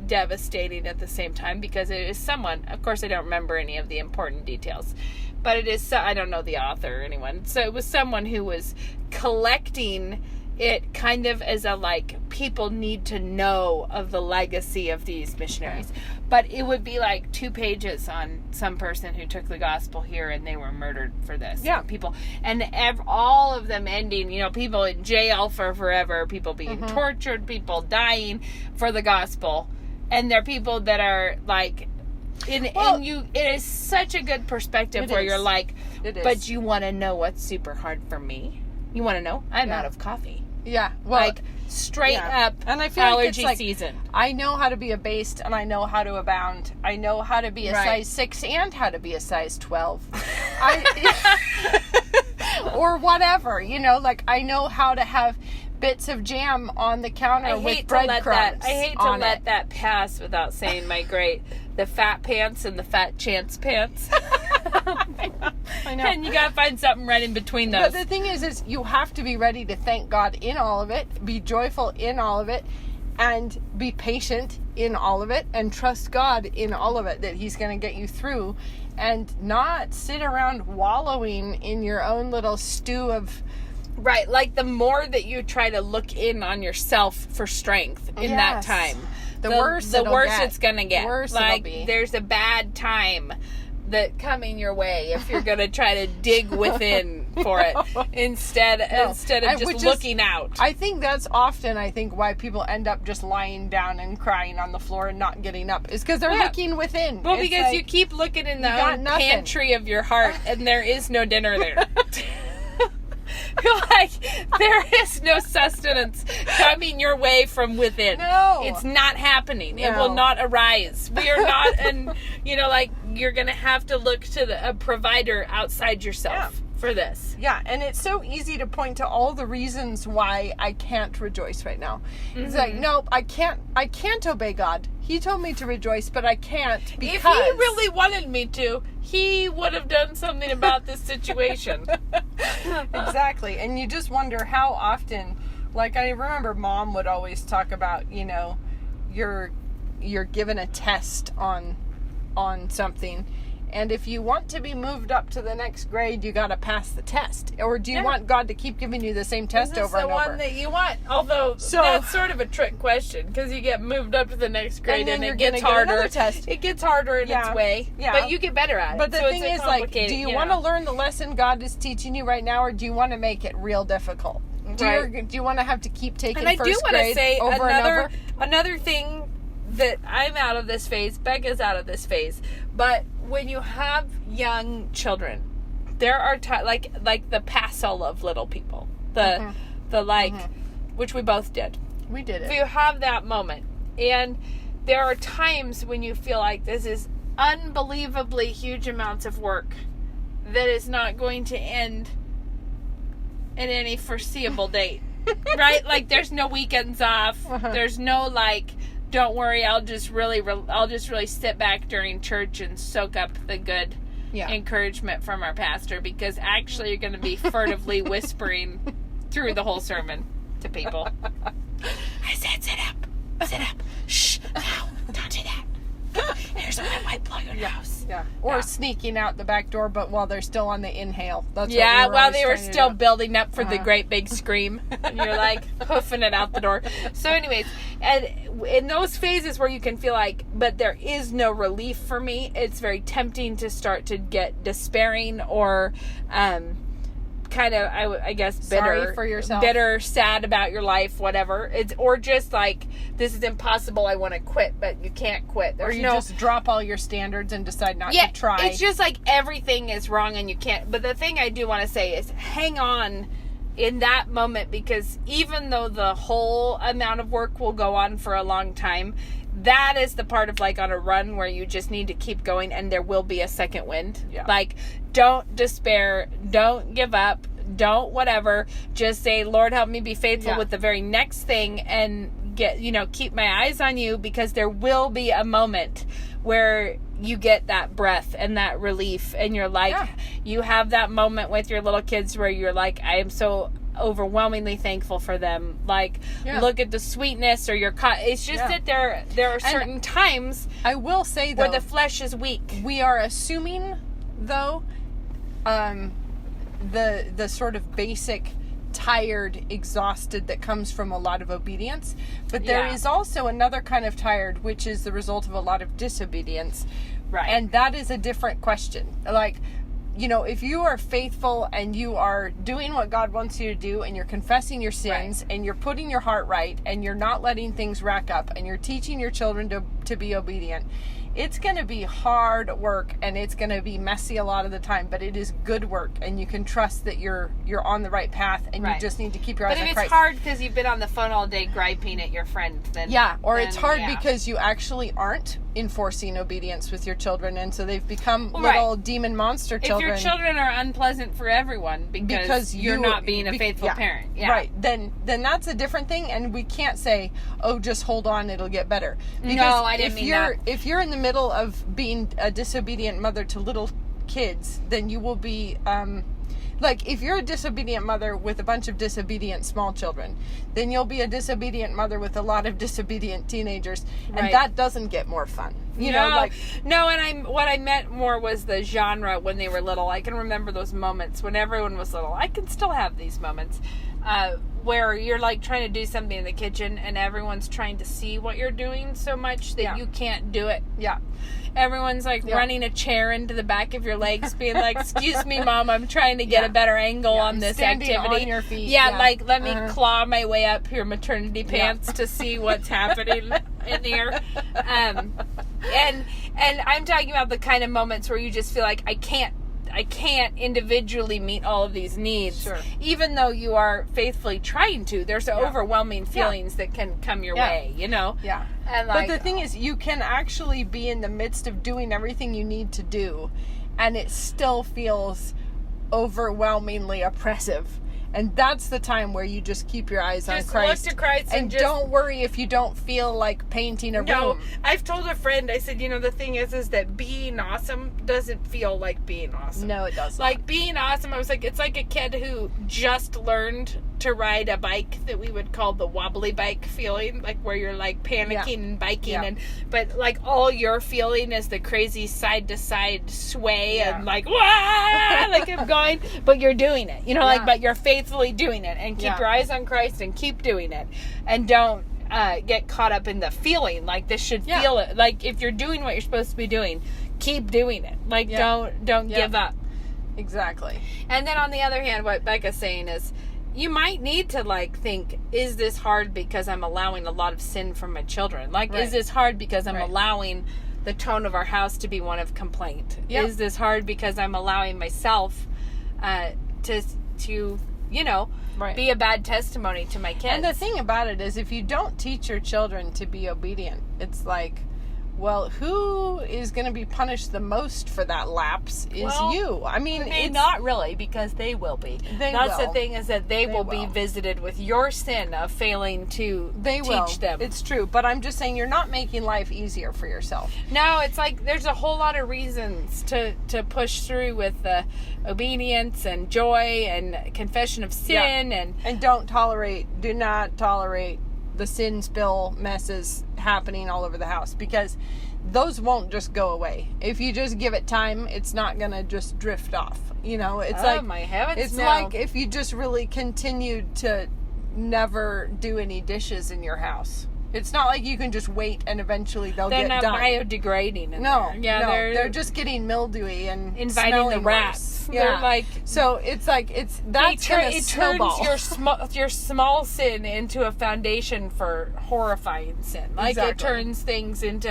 Speaker 3: devastating at the same time, because it is someone, of course I don't remember any of the important details, but it is, I don't know the author or anyone, so it was someone who was collecting it kind of as a, like, people need to know of the legacy of these missionaries. But it would be like 2 pages on some person who took the gospel here and they were murdered for this.
Speaker 4: Yeah.
Speaker 3: People, and all of them ending, people in jail for forever, people being tortured, people dying for the gospel. And they're people that are like, it is such a good perspective where you're like, but you want to know what's super hard for me? You want to know? I'm out of coffee.
Speaker 4: Yeah. Well,
Speaker 3: like straight up
Speaker 4: and I feel
Speaker 3: allergy
Speaker 4: like it's
Speaker 3: season.
Speaker 4: I know how to be abased and I know how to abound. I know how to be a size 6 and how to be a size 12. Or whatever, like I know how to have bits of jam on the counter with breadcrumbs.
Speaker 3: I hate to let that pass without saying the fat pants and the fat chance pants.
Speaker 4: I know.
Speaker 3: And you gotta find something right in between those.
Speaker 4: But the thing is you have to be ready to thank God in all of it, be joyful in all of it, and be patient in all of it, and trust God in all of it, that He's going to get you through, and not sit around wallowing in your own little stew of...
Speaker 3: Right, like the more that you try to look in on yourself for strength in that time, the worse it's gonna get.
Speaker 4: Worse
Speaker 3: like
Speaker 4: it'll be.
Speaker 3: There's a bad time that coming your way if you're gonna try to dig within for it instead of just looking out.
Speaker 4: I think that's often why people end up just lying down and crying on the floor and not getting up, is because they're looking within.
Speaker 3: Well, because you keep looking in the pantry of your heart and there is no dinner there. Like, there is no sustenance coming your way from within.
Speaker 4: No.
Speaker 3: It's not happening.
Speaker 4: No.
Speaker 3: It will not arise. We are not, and, you're going to have to look to a provider outside yourself for this.
Speaker 4: Yeah, and it's so easy to point to all the reasons why I can't rejoice right now. It's like, nope, I can't obey God. He told me to rejoice, but I can't because...
Speaker 3: If He really wanted me to, He would have done something about this situation.
Speaker 4: Exactly. And you just wonder how often, like I remember Mom would always talk about, you're given a test on something, and if you want to be moved up to the next grade, you got to pass the test. Or do you want God to keep giving you the same test over and over?
Speaker 3: Is this the one that you want? Although that's sort of a trick question, because you get moved up to the next grade and it gets harder. It gets harder in its way, but you get better at it.
Speaker 4: But the thing is, like, do you want to learn the lesson God is teaching you right now, or do you want to make it real difficult? Do you want to have to keep taking first grade over and over? And I do want to say
Speaker 3: another thing that I'm out of this phase, Becca's out of this phase, but when you have young children, there are like the passel of little people, which we both did.
Speaker 4: We did it.
Speaker 3: You have that moment, and there are times when you feel like this is unbelievably huge amounts of work that is not going to end in any foreseeable date, right? Like there's no weekends off. There's no don't worry, I'll just really sit back during church and soak up the good encouragement from our pastor, because actually you're going to be furtively whispering through the whole sermon to people. I said, sit up, shh, no, don't do that. Here's a wet wipe, blow your nose.
Speaker 4: Yeah. Or sneaking out the back door, but while they're still on the inhale. That's
Speaker 3: while they were still building up for the great big scream. And you're like hoofing it out the door. So anyways, and in those phases where you can feel like, but there is no relief for me, it's very tempting to start to get despairing or kind of, I guess, bitter.
Speaker 4: Sorry for yourself.
Speaker 3: Bitter, sad about your life, whatever. Or just like, this is impossible, I want to quit, but you can't quit.
Speaker 4: Or you just drop all your standards and decide not to try.
Speaker 3: It's just like everything is wrong and you can't. But the thing I do want to say is hang on in that moment, because even though the whole amount of work will go on for a long time, that is the part of like on a run where you just need to keep going, and there will be a second wind.
Speaker 4: Yeah.
Speaker 3: Like, don't despair, don't give up, don't whatever. Just say, Lord, help me be faithful with the very next thing, and keep my eyes on you, because there will be a moment where you get that breath and that relief, and you're like, you have that moment with your little kids where you're like, I am so overwhelmingly thankful for them. Like, look at the sweetness, or it's just that there are certain times,
Speaker 4: I will say, though,
Speaker 3: where the flesh is weak.
Speaker 4: We are assuming, though, the sort of basic tired, exhausted that comes from a lot of obedience, but there is also another kind of tired, which is the result of a lot of disobedience,
Speaker 3: right?
Speaker 4: And that is a different question. Like, if you are faithful and you are doing what God wants you to do, and you're confessing your sins, and you're putting your heart right, and you're not letting things rack up, and you're teaching your children to be obedient, it's going to be hard work, and it's going to be messy a lot of the time, but it is good work, and you can trust that you're on the right path, and you just need to keep your eyes on Christ.
Speaker 3: But if it's hard because you've been on the phone all day griping at your friend, then
Speaker 4: it's hard because you actually aren't enforcing obedience with your children, and so they've become little demon monster children.
Speaker 3: If your children are unpleasant for everyone because you're not being a faithful parent,
Speaker 4: right? Then that's a different thing, and we can't say, "Oh, just hold on, it'll get better." Because
Speaker 3: no, I didn't mean that.
Speaker 4: If you're in the middle of being a disobedient mother to little kids, then you will be like, if you're a disobedient mother with a bunch of disobedient small children, then you'll be a disobedient mother with a lot of disobedient teenagers, and that doesn't get more fun.
Speaker 3: And what I meant more was the genre when they were little. I can remember those moments when everyone was little. I can still have these moments where you're like trying to do something in the kitchen, and everyone's trying to see what you're doing so much that you can't do it.
Speaker 4: Yeah.
Speaker 3: Everyone's like running a chair into the back of your legs, being like, "Excuse me, Mom, I'm trying to get a better angle on this
Speaker 4: Standing
Speaker 3: activity."
Speaker 4: on your feet.
Speaker 3: Like, let me claw my way up your maternity pants to see what's happening in here. And I'm talking about the kind of moments where you just feel like I can't individually meet all of these needs.
Speaker 4: Sure.
Speaker 3: Even though you are faithfully trying to, there's overwhelming feelings that can come your way,
Speaker 4: Yeah.
Speaker 3: And
Speaker 4: but the thing is, you can actually be in the midst of doing everything you need to do, and it still feels overwhelmingly oppressive. And that's the time where you just keep your eyes on Christ.
Speaker 3: Look to Christ
Speaker 4: and don't worry if you don't feel like painting a room.
Speaker 3: No, I've told a friend, I said, the thing is that being awesome doesn't feel like being awesome.
Speaker 4: No, it doesn't.
Speaker 3: Like, being awesome, I was like, it's like a kid who just learned to ride a bike that we would call the wobbly bike feeling, like where you're like panicking and biking, but like all you're feeling is the crazy side to side sway and like, wah, like I'm going, but you're doing it, but you're faithfully doing it, and keep your eyes on Christ and keep doing it, and don't get caught up in the feeling. Like, this should feel it. Like, if you're doing what you're supposed to be doing, keep doing it. Like, don't give up.
Speaker 4: Exactly.
Speaker 3: And then on the other hand, what Becca's saying is, you might need to think, is this hard because I'm allowing a lot of sin from my children? Like, is this hard because I'm allowing the tone of our house to be one of complaint? Yep. Is this hard because I'm allowing myself to be a bad testimony to my kids?
Speaker 4: And the thing about it is, if you don't teach your children to be obedient, it's like, well, who is going to be punished the most for that lapse is you. I mean, it's
Speaker 3: not really, because they will be. That's the thing, is that they will be visited with your sin of failing to teach them.
Speaker 4: It's true, but I'm just saying, you're not making life easier for yourself.
Speaker 3: No, it's like there's a whole lot of reasons to push through with obedience and joy and confession of sin
Speaker 4: and do not tolerate the sin spill messes happening all over the house, because those won't just go away. If you just give it time, it's not gonna just drift off. It's like,
Speaker 3: my heavens,
Speaker 4: it's like if you just really continued to never do any dishes in your house. It's not like you can just wait and eventually they'll
Speaker 3: They're
Speaker 4: get
Speaker 3: not
Speaker 4: done.
Speaker 3: biodegrading. In
Speaker 4: No,
Speaker 3: there. Yeah,
Speaker 4: no,
Speaker 3: they're
Speaker 4: just getting mildewy and
Speaker 3: inviting the
Speaker 4: smelling
Speaker 3: rats.
Speaker 4: worse.
Speaker 3: They're like,
Speaker 4: so it's like that's gonna
Speaker 3: it
Speaker 4: snowball.
Speaker 3: turns your small sin into a foundation for horrifying sin. Like
Speaker 4: Exactly.
Speaker 3: it turns things into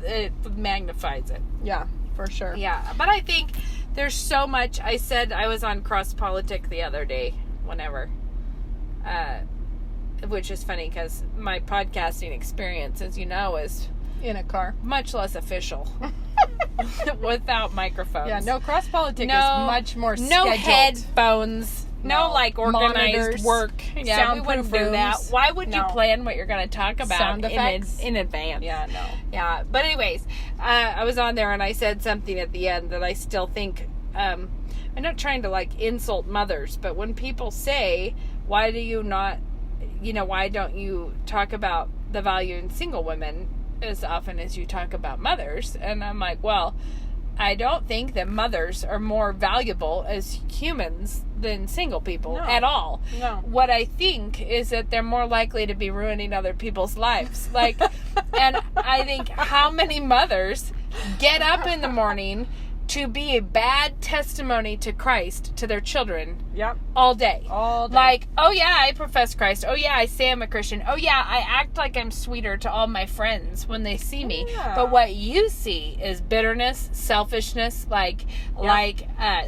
Speaker 3: it magnifies it.
Speaker 4: Yeah, for sure.
Speaker 3: Yeah, but I think there's so much. I said I was on Cross Politic the other day, whenever, which is funny because my podcasting experience, as you know, is
Speaker 4: In a car.
Speaker 3: much less official without microphones.
Speaker 4: Yeah, no, cross politic
Speaker 3: No,
Speaker 4: is much more
Speaker 3: no
Speaker 4: scheduled.
Speaker 3: headphones. No,
Speaker 4: No.
Speaker 3: like organized
Speaker 4: Monitors,
Speaker 3: work. Yeah, we wouldn't
Speaker 4: soundproof
Speaker 3: do that.
Speaker 4: rooms.
Speaker 3: Why would you
Speaker 4: No.
Speaker 3: plan what you're going to talk about
Speaker 4: Sound effects.
Speaker 3: in advance?
Speaker 4: Yeah, no.
Speaker 3: Yeah, but anyways, I was on there and I said something at the end that I still think, I'm not trying to like insult mothers, but when people say, why do you not, why don't you talk about the value in single women as often as you talk about mothers? And I'm like, well, I don't think that mothers are more valuable as humans than single people
Speaker 4: No.
Speaker 3: at all.
Speaker 4: No.
Speaker 3: What I think is that they're more likely to be ruining other people's lives. Like, and I think how many mothers get up in the morning to be a bad testimony to Christ to their children
Speaker 4: Yep.
Speaker 3: all day.
Speaker 4: All day.
Speaker 3: Like, oh yeah, I profess Christ. Oh yeah, I say I'm a Christian. Oh yeah, I act like I'm sweeter to all my friends when they see me.
Speaker 4: Yeah.
Speaker 3: But what you see is bitterness, selfishness,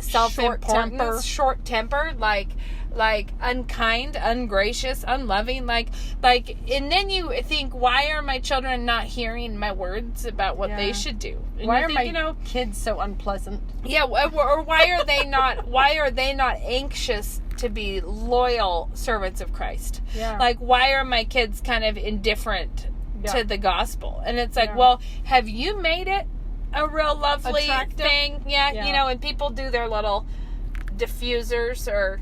Speaker 3: self-importance, short temper, like unkind, ungracious, unloving, and then you think, why are my children not hearing my words about what they
Speaker 4: Yeah.
Speaker 3: should do? And
Speaker 4: Why
Speaker 3: you
Speaker 4: are
Speaker 3: think,
Speaker 4: my kids so unpleasant?
Speaker 3: yeah, or why are they not? Why are they not anxious to be loyal servants of Christ?
Speaker 4: Yeah.
Speaker 3: Like, why are my kids kind of indifferent
Speaker 4: Yeah.
Speaker 3: to the gospel? And it's like,
Speaker 4: Yeah.
Speaker 3: well, have you made it a real lovely
Speaker 4: Attractive?
Speaker 3: thing? Yeah,
Speaker 4: Yeah.
Speaker 3: and people do their little diffusers or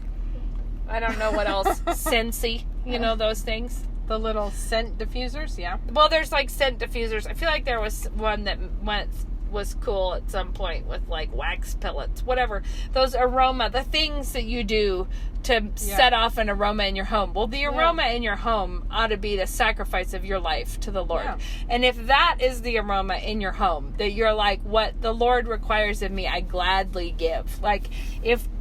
Speaker 3: I don't know what else, Scentsy, those things.
Speaker 4: The little scent diffusers, yeah.
Speaker 3: Well, there's like scent diffusers. I feel like there was one that was cool at some point with like wax pellets, whatever. Those aroma, the things that you do to set off an aroma in your home. Well, the aroma in your home ought to be the sacrifice of your life to the Lord.
Speaker 4: Yeah.
Speaker 3: And if that is the aroma in your home, that you're like, what the Lord requires of me, I gladly give. Like,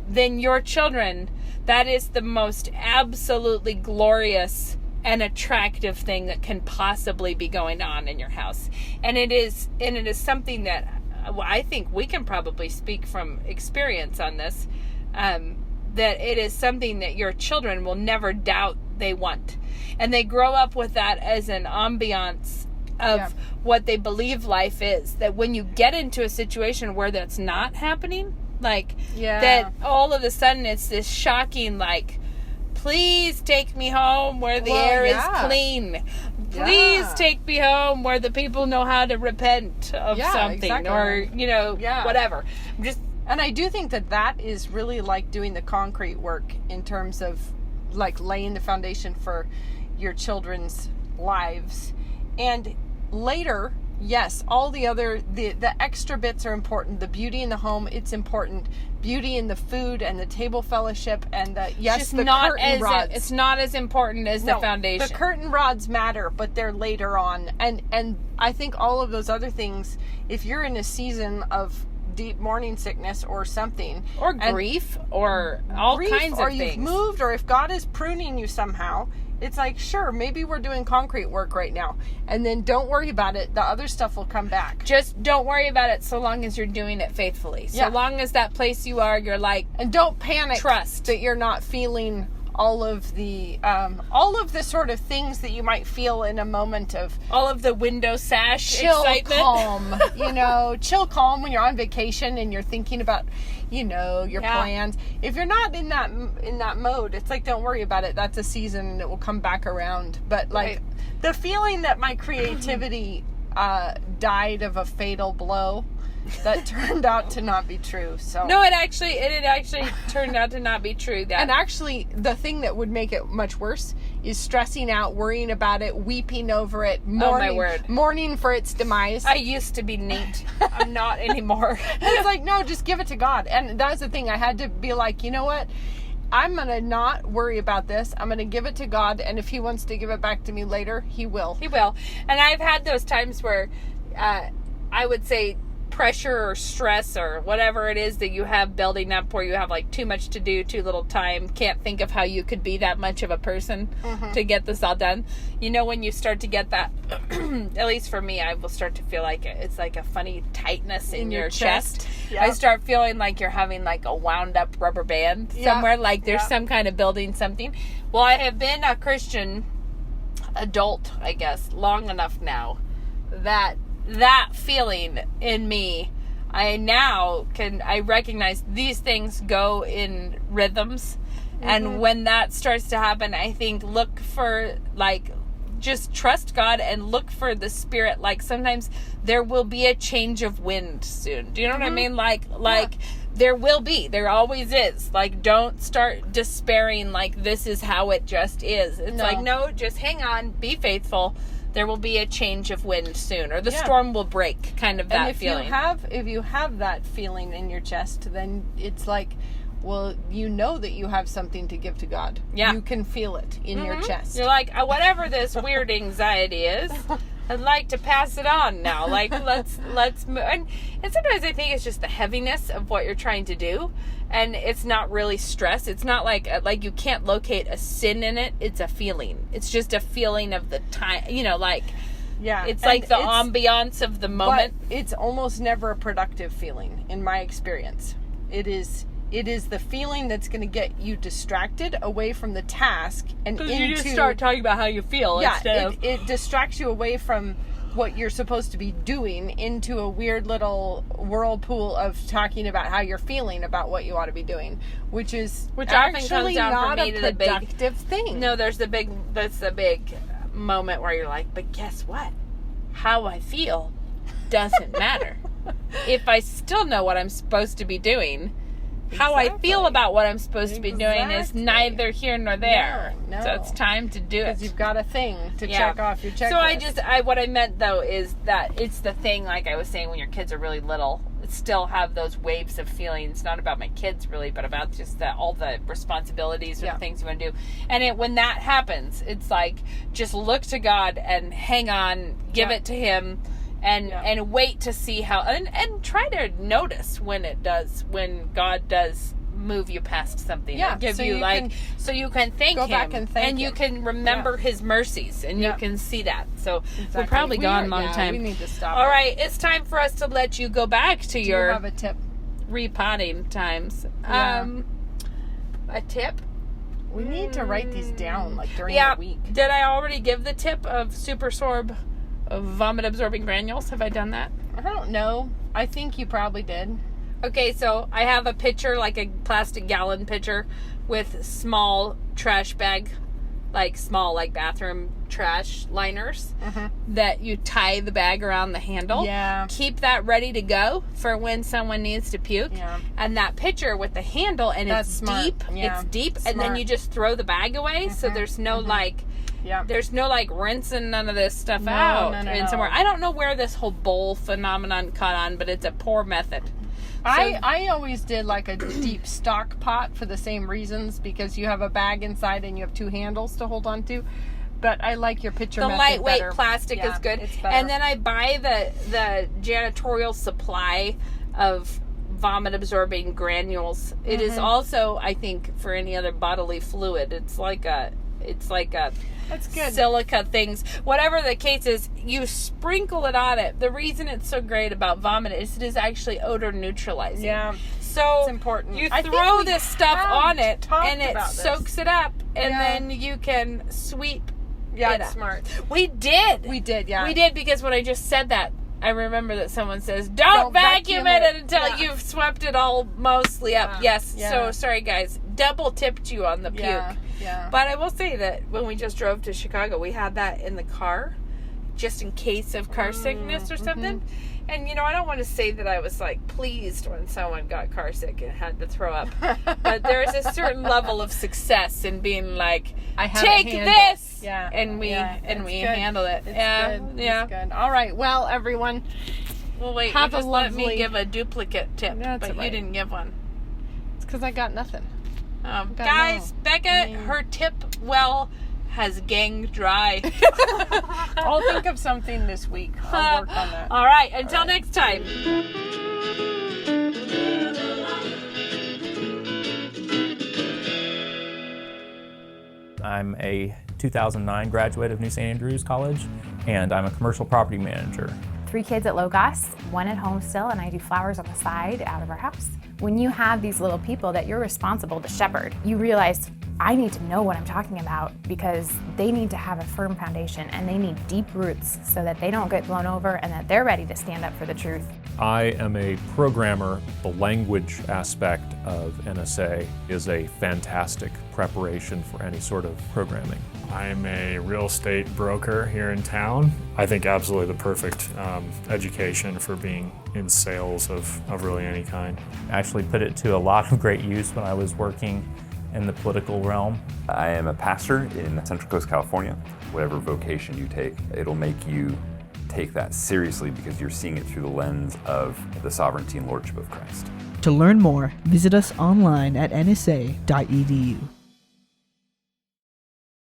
Speaker 3: then your children, that is the most absolutely glorious and attractive thing that can possibly be going on in your house. And it is something that I think we can probably speak from experience on this, that it is something that your children will never doubt they want. And they grow up with that as an ambiance of what they believe life is. That when you get into a situation where that's not happening, that all of a sudden it's this shocking, please take me home where the air is clean. Please take me home where the people know how to repent of something,
Speaker 4: exactly.
Speaker 3: or, whatever.
Speaker 4: And I do think that is really like doing the concrete work in terms of like laying the foundation for your children's lives. And later, yes, all the other, the extra bits are important. The beauty in the home, it's important. Beauty in the food and the table fellowship and the curtain rods.
Speaker 3: It's not as important as the foundation.
Speaker 4: The curtain rods matter, but they're later on. And I think all of those other things, if you're in a season of deep morning sickness or something,
Speaker 3: or grief, or all kinds of things,
Speaker 4: or you've moved, or if God is pruning you somehow, it's like, sure, maybe we're doing concrete work right now, and then don't worry about it. The other stuff will come back.
Speaker 3: Just don't worry about it so long as you're doing it faithfully. So long as that place you are, you're like,
Speaker 4: and don't panic.
Speaker 3: Trust
Speaker 4: that you're not feeling all of the sort of things that you might feel in a moment of
Speaker 3: all of the window sash
Speaker 4: chill,
Speaker 3: excitement.
Speaker 4: Calm. Chill, calm when you're on vacation and you're thinking about, your plans. If you're not in that mode, it's like, don't worry about it. That's a season and it will come back around. But the feeling that my creativity died of a fatal blow, that turned out to not be true. So
Speaker 3: no, it actually turned out to not be true.
Speaker 4: And actually, the thing that would make it much worse is stressing out, worrying about it, weeping over it, mourning for its demise.
Speaker 3: I used to be neat. I'm not anymore.
Speaker 4: And it's like, no, just give it to God. And that's the thing. I had to be like, you know what? I'm going to not worry about this. I'm going to give it to God. And if he wants to give it back to me later, he will.
Speaker 3: He will. And I've had those times where I would say pressure or stress or whatever it is that you have building up, where you have like too much to do, too little time, can't think of how you could be that much of a person to get this all done. You know, when you start to get that, at least for me, I will start to feel like it's like a funny tightness in your chest.
Speaker 4: Yep.
Speaker 3: I start feeling like you're having like a wound up rubber band somewhere, like there's some kind of building something. Well, I have been a Christian adult, I guess, long enough now that feeling in me, I recognize these things go in rhythms. And when that starts to happen, I think look for, like, just trust God and look for the Spirit. Like, sometimes there will be a change of wind soon. Do you know what I mean? Like there always is. Like, don't start despairing like this is how it just is. It's like, no, just hang on, be faithful. There will be a change of wind soon, or the storm will break, kind of that feeling.
Speaker 4: If you have that feeling in your chest, then it's like, well, you know that you have something to give to God. Yeah. You can feel it in your chest.
Speaker 3: You're like, whatever this weird anxiety is, I'd like to pass it on now. Like, let's move. And sometimes I think it's just the heaviness of what you're trying to do. And it's not really stress. It's not like you can't locate a sin in it. It's a feeling. It's just a feeling of the time, you know, like, it's like the ambiance of the moment.
Speaker 4: But it's almost never a productive feeling in my experience. It is the feeling that's going to get you distracted away from the task and into...
Speaker 3: You just start talking about how you feel instead of...
Speaker 4: it distracts you away from what you're supposed to be doing into a weird little whirlpool of talking about how you're feeling about what you ought to be doing, which actually not a productive thing.
Speaker 3: No, that's the big moment where you're like, but guess what? How I feel doesn't matter. If I still know what I'm supposed to be doing, how I feel about what I'm supposed to be doing is neither here nor there.
Speaker 4: No.
Speaker 3: So it's time to do it.
Speaker 4: Because you've got a thing to check off your checklist.
Speaker 3: So what I meant though is that it's the thing, like I was saying, when your kids are really little, still have those waves of feelings, not about my kids really, but about just all the responsibilities or the things you want to do. And when that happens, it's like, just look to God and hang on, give it to Him. And wait to see how, and try to notice when God does move you past something.
Speaker 4: Yeah.
Speaker 3: Give you so you can thank Him.
Speaker 4: Back and thank
Speaker 3: and you can remember His mercies, and you can see that. So we're probably gone a long time.
Speaker 4: We need to stop.
Speaker 3: All right, it's time for us to let you go back to your
Speaker 4: you have a tip?
Speaker 3: Repotting times.
Speaker 4: Yeah.
Speaker 3: A tip?
Speaker 4: We need to write these down during the week.
Speaker 3: Did I already give the tip of Super Sorb? Of vomit absorbing granules? Have I done that?
Speaker 4: I don't know. I think you probably did.
Speaker 3: Okay, so I have a pitcher, like a plastic gallon pitcher with small trash bag, small bathroom trash liners that you tie the bag around the handle.
Speaker 4: Yeah.
Speaker 3: Keep that ready to go for when someone needs to puke.
Speaker 4: Yeah.
Speaker 3: And that pitcher with the handle, and it's deep.
Speaker 4: Yeah.
Speaker 3: It's deep.
Speaker 4: Smart.
Speaker 3: And then you just throw the bag away. So there's no there's no rinsing none of this stuff out in somewhere. I don't know where this whole bowl phenomenon caught on, but it's a poor method.
Speaker 4: I always did a deep stock pot for the same reasons, because you have a bag inside and you have two handles to hold on to. But I like your pitcher method better.
Speaker 3: The lightweight plastic is good.
Speaker 4: It's better.
Speaker 3: And then I buy the janitorial supply of vomit absorbing granules. It is also, I think, for any other bodily fluid. It's like a
Speaker 4: that's good.
Speaker 3: Silica things. Whatever the case is, you sprinkle it on it. The reason it's so great about vomit is it is actually odor neutralizing.
Speaker 4: Yeah.
Speaker 3: So
Speaker 4: it's important.
Speaker 3: You throw this stuff on it and it soaks it up, and then you can sweep it up.
Speaker 4: Smart.
Speaker 3: We did, because when I just said that, I remember that someone says, don't vacuum it until you've swept it all mostly up. Yes. So, sorry guys. Double tipped you on the puke.
Speaker 4: Yeah.
Speaker 3: But I will say that when we just drove to Chicago, we had that in the car, just in case of car sickness or something. And, I don't want to say that I was, pleased when someone got car sick and had to throw up. But there's a certain level of success in being like, take this!
Speaker 4: Yeah.
Speaker 3: And we handle it.
Speaker 4: It's
Speaker 3: good.
Speaker 4: It's good. All right. Well, everyone.
Speaker 3: Well, wait.
Speaker 4: Have
Speaker 3: you just
Speaker 4: a
Speaker 3: let me give a duplicate tip, but you didn't give one.
Speaker 4: It's because I got nothing.
Speaker 3: Guys, Becca, her tip well has ganged dry.
Speaker 4: I'll think of something this week. I'll work on that.
Speaker 3: All right, until next time.
Speaker 5: I'm a 2009 graduate of New St. Andrews College, and I'm a commercial property manager.
Speaker 6: 3 kids at Logos, 1 at home still, and I do flowers on the side out of our house. When you have these little people that you're responsible to shepherd, you realize I need to know what I'm talking about because they need to have a firm foundation and they need deep roots so that they don't get blown over and that they're ready to stand up for the truth.
Speaker 7: I am a programmer. The language aspect of NSA is a fantastic preparation for any sort of programming.
Speaker 8: I'm a real estate broker here in town. I think absolutely the perfect education for being in sales of really any kind.
Speaker 5: I actually put it to a lot of great use when I was working in the political realm.
Speaker 9: I am a pastor in Central Coast, California. Whatever vocation you take, it'll make you take that seriously because you're seeing it through the lens of the sovereignty and lordship of Christ.
Speaker 10: To learn more, visit us online at nsa.edu.